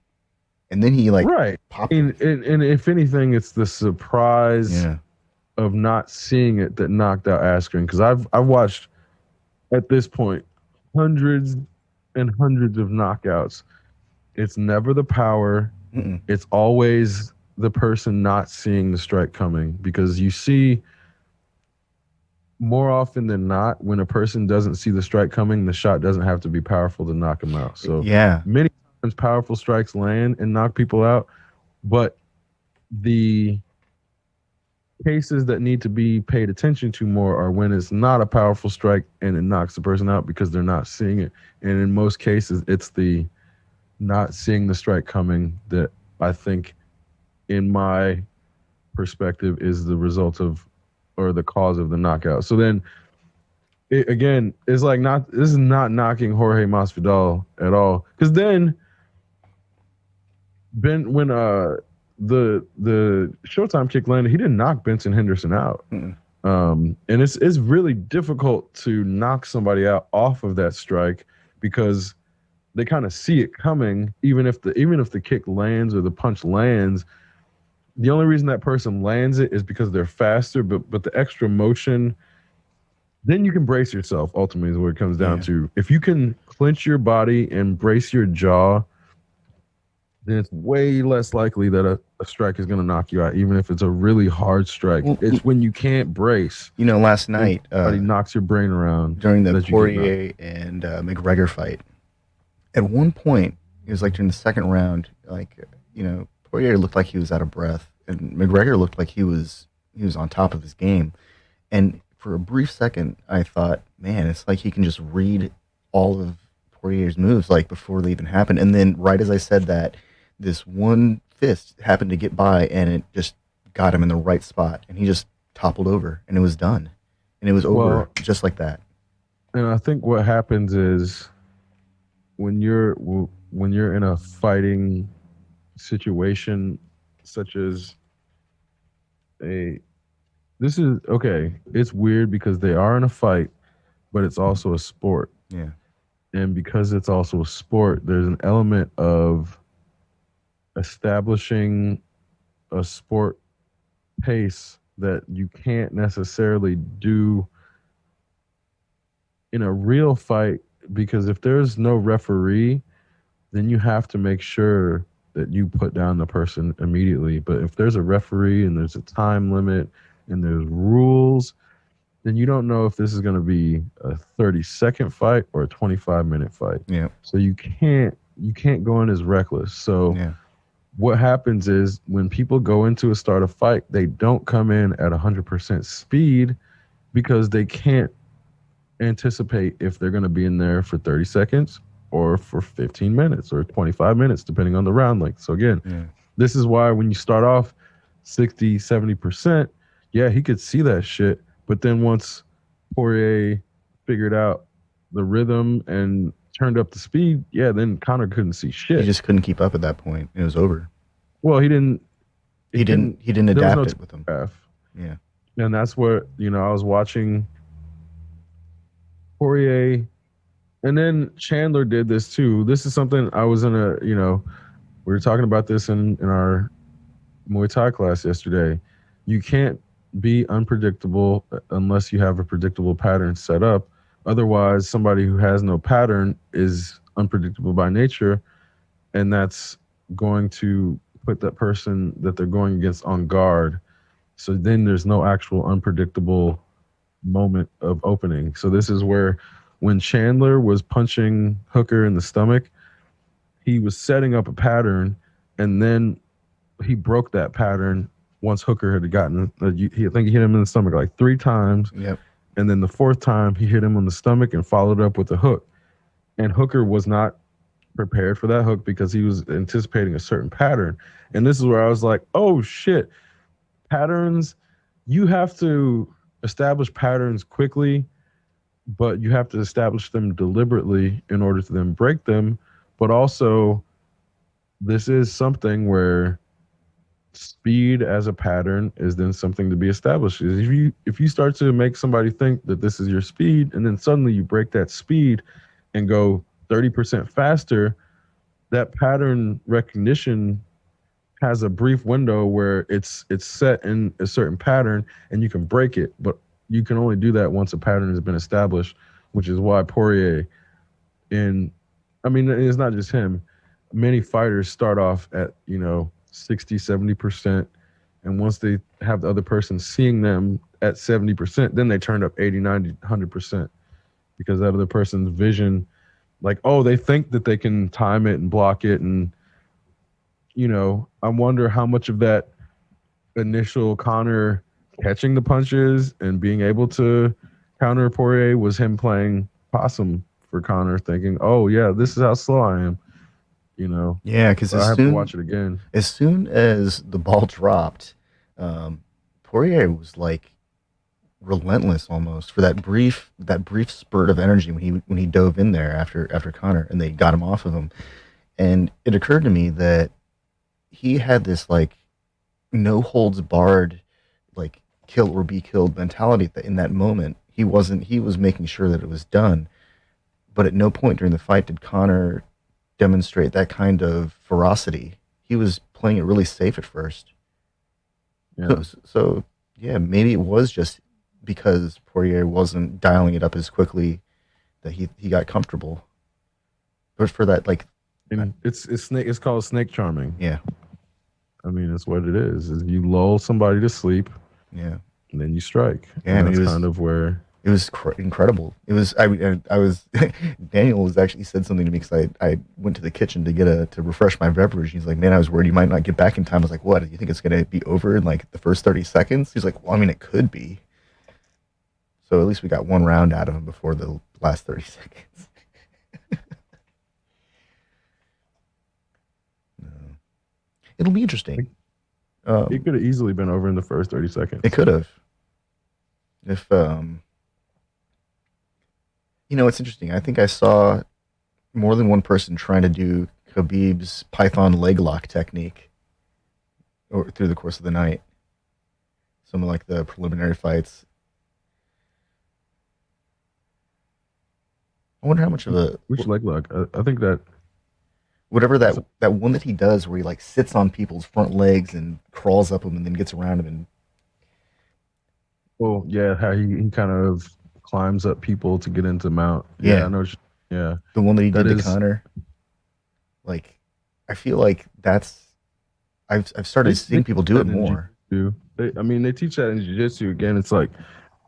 and then he like right. popped. And if anything, it's the surprise Yeah. of not seeing it that knocked out Askren. Because I've watched at this point hundreds and hundreds of knockouts. It's never the power. Mm-mm. It's always the person not seeing the strike coming, because you see more often than not when a person doesn't see the strike coming, the shot doesn't have to be powerful to knock them out. So Yeah. many times powerful strikes land and knock people out, but the cases that need to be paid attention to more are when it's not a powerful strike and it knocks the person out because they're not seeing it. And in most cases, it's the not seeing the strike coming that I think, in my perspective, is the result of or the cause of the knockout. So then, again, it's like this is not knocking Jorge Masvidal at all, because then when the Showtime kick landed, he didn't knock Benson Henderson out. Mm-mm. And it's really difficult to knock somebody out off of that strike because they kind of see it coming, even if the kick lands or the punch lands. The only reason that person lands it is because they're faster, but the extra motion, then you can brace yourself, ultimately, is what it comes down to. If you can clench your body and brace your jaw, then it's way less likely that a strike is going to knock you out, even if it's a really hard strike. Well, It's when you can't brace. Last night Somebody knocks your brain around. during the that you get Poirier and McGregor fight, at one point, it was like during the second round, Poirier looked like he was out of breath, and McGregor looked like he was on top of his game. And for a brief second, I thought, man, it's like he can just read all of Poirier's moves like before they even happen. And then right as I said that, this one fist happened to get by, and it just got him in the right spot, and he just toppled over, and it was done, and it was over Well, just like that. And I think what happens is when you're in a fighting situation, such as a this is okay. It's weird because they are in a fight, but it's also a sport. Yeah. And because it's also a sport, there's an element of establishing a sport pace that you can't necessarily do in a real fight, because if there's no referee, then you have to make sure that you put down the person immediately. But if there's a referee and there's a time limit and there's rules, then you don't know if this is going to be a 30-second fight or a 25-minute fight. Yeah. So you can't go in as reckless. So Yeah. what happens is when people go into a start a fight, they don't come in at 100% speed because they can't anticipate if they're going to be in there for 30 seconds or for 15 minutes or 25 minutes, depending on the round length. So again, this is why when you start off 60, 70%, yeah, he could see that shit. But then once Poirier figured out the rhythm and turned up the speed, yeah, then Conor couldn't see shit. He just couldn't keep up at that point. It was over. Well, he didn't adapt it with him. Yeah. And that's what, I was watching Poirier, and then Chandler did this too. This is something I was in we were talking about this in our Muay Thai class yesterday. You can't be unpredictable unless you have a predictable pattern set up. Otherwise, somebody who has no pattern is unpredictable by nature, and that's going to put that person that they're going against on guard. So then there's no actual unpredictable moment of opening. So this is where when Chandler was punching Hooker in the stomach, he was setting up a pattern, and then he broke that pattern once Hooker had gotten, I think he hit him in the stomach like 3 times. Yep. And then the 4th time he hit him on the stomach and followed up with a hook. And Hooker was not prepared for that hook because he was anticipating a certain pattern. And this is where I was like, oh shit, patterns, you have to establish patterns quickly, but you have to establish them deliberately in order to then break them. But also, this is something where speed as a pattern is then something to be established. If you start to make somebody think that this is your speed, and then suddenly you break that speed and go 30% faster, that pattern recognition has a brief window where it's set in a certain pattern and you can break it, but you can only do that once a pattern has been established, which is why Poirier, it's not just him, many fighters start off at 60, 70%, and once they have the other person seeing them at 70%, then they turn up 80, 90, 100%, because that other person's vision, like, they think that they can time it and block it. And I wonder how much of that initial Conor catching the punches and being able to counter Poirier was him playing possum for Conor, thinking, oh yeah, this is how slow I am. Yeah, because I have to watch it again. As soon as the ball dropped, Poirier was like relentless almost for that brief spurt of energy when he dove in there after Conor, and they got him off of him. And it occurred to me that he had this like no holds barred, like kill or be killed mentality. That in that moment he was making sure that it was done, but at no point during the fight did Conor demonstrate that kind of ferocity. He was playing it really safe at first. Yeah. So yeah, maybe it was just because Poirier wasn't dialing it up as quickly that he got comfortable. But for that, like, it's called snake charming. Yeah. It's what it is you lull somebody to sleep. Yeah. And then you strike. Yeah, and that's kind of where it was incredible. It was. I was. Daniel was actually said something to me because I went to the kitchen to refresh my beverage. He's like, "Man, I was worried you might not get back in time." I was like, "What? Do you think it's gonna be over in like the first 30 seconds?" He's like, "Well, it could be." So at least we got one round out of him before the last 30 seconds. No. It'll be interesting. It could have easily been over in the first 30 seconds. It could have. If it's interesting. I think I saw more than one person trying to do Khabib's Python leg lock technique. or through the course of the night. Some of like the preliminary fights. I wonder how much of a Which leg lock? I think that whatever that one that he does where he like sits on people's front legs and crawls up them and then gets around them and well, yeah, how he kind of climbs up people to get into mount. Yeah. I know. Yeah, the one that he that did to is. Connor. Like, I feel like that's I've They, started they seeing people teach do it that in more. jiu-jitsu. I mean, they teach that in jiu-jitsu. Again, it's like,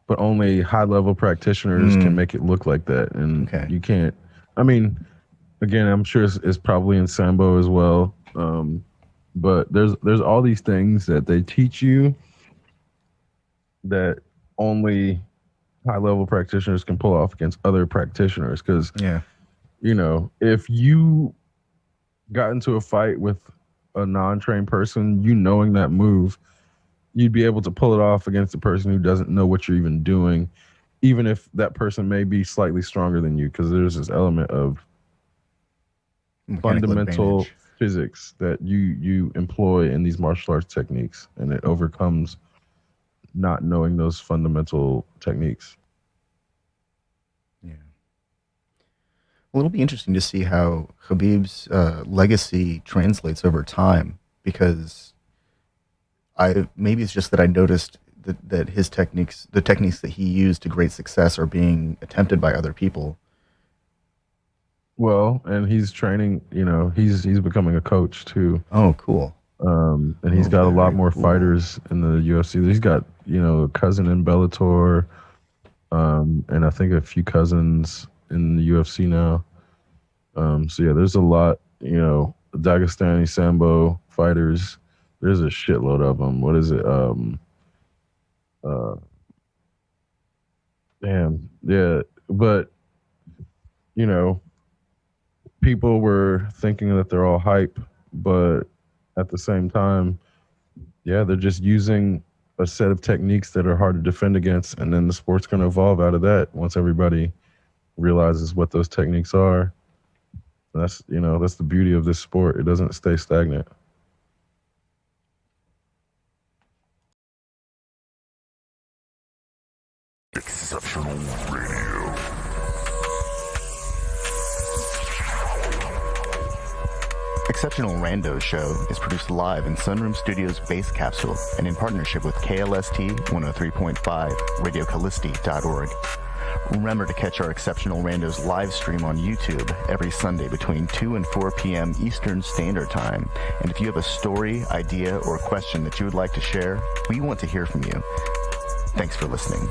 but only high-level practitioners can make it look like that, and Okay. you can't. I mean, again, I'm sure it's probably in sambo as well. But there's all these things that they teach you that only high-level practitioners can pull off against other practitioners. Because Yeah. if you got into a fight with a non-trained person, you knowing that move, you'd be able to pull it off against a person who doesn't know what you're even doing, even if that person may be slightly stronger than you, because there's this element of Mechanical fundamental advantage. physics that you employ in these martial arts techniques, and it overcomes not knowing those fundamental techniques. Yeah. Well, it'll be interesting to see how Khabib's legacy translates over time because maybe it's just that I noticed that his techniques, the techniques that he used to great success, are being attempted by other people. Well, and he's training. He's becoming a coach too. Oh, cool. And he's got a lot Very more cool. fighters in the UFC. He's got a cousin in Bellator, and I think a few cousins in the UFC now. So yeah, there's a lot. Dagestani Sambo fighters. There's a shitload of them. What is it? Damn. Yeah, but people were thinking that they're all hype, but at the same time, yeah, they're just using a set of techniques that are hard to defend against, and then the sport's going to evolve out of that once everybody realizes what those techniques are. And that's the beauty of this sport. It doesn't stay stagnant. Exceptional Radio. Exceptional Randos show is produced live in Sunroom Studios Base Capsule and in partnership with KLST 103.5, radiocallisti.org. Remember to catch our Exceptional Randos live stream on YouTube every Sunday between 2 and 4 p.m. Eastern Standard Time. And if you have a story, idea, or question that you would like to share, we want to hear from you. Thanks for listening.